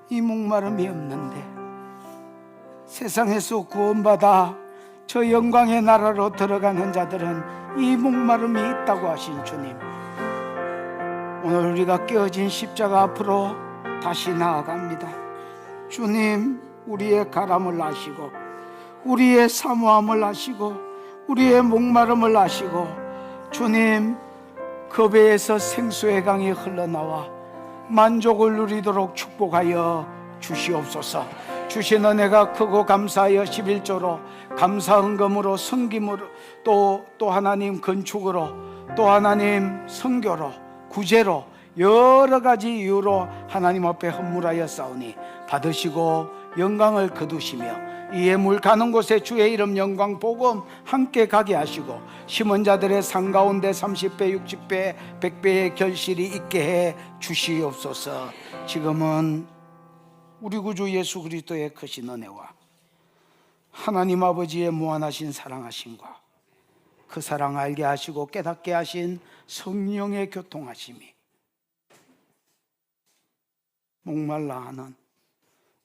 이 목마름이 없는데, 세상에서 구원받아 저 영광의 나라로 들어가는 자들은 이 목마름이 있다고 하신 주님, 오늘 우리가 깨어진 십자가 앞으로 다시 나아갑니다. 주님, 우리의 가람을 아시고, 우리의 사모함을 아시고, 우리의 목마름을 아시고, 주님, 그 배에서 생수의 강이 흘러나와 만족을 누리도록 축복하여 주시옵소서. 주신 은혜가 크고 감사하여 11조로 감사헌금으로 섬김으로 또 하나님 건축으로 또 하나님 선교로 구제로 여러 가지 이유로 하나님 앞에 헌물하여 싸우니 받으시고 영광을 거두시며 이 예물 가는 곳에 주의 이름 영광 복음 함께 가게 하시고 심은 자들의 상 가운데 30배 60배 100배의 결실이 있게 해 주시옵소서. 지금은 우리 구주 예수 그리스도의 크신 은혜와 하나님 아버지의 무한하신 사랑하심과 그 사랑 알게 하시고 깨닫게 하신 성령의 교통하심이 목말라 하는,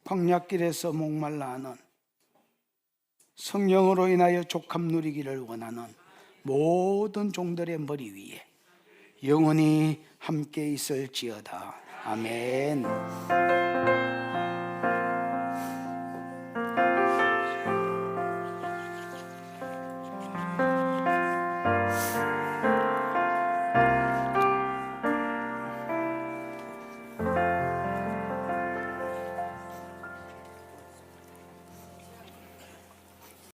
광야길에서 목말라 하는, 성령으로 인하여 족함 누리기를 원하는 모든 종들의 머리 위에 영원히 함께 있을지어다. 아멘.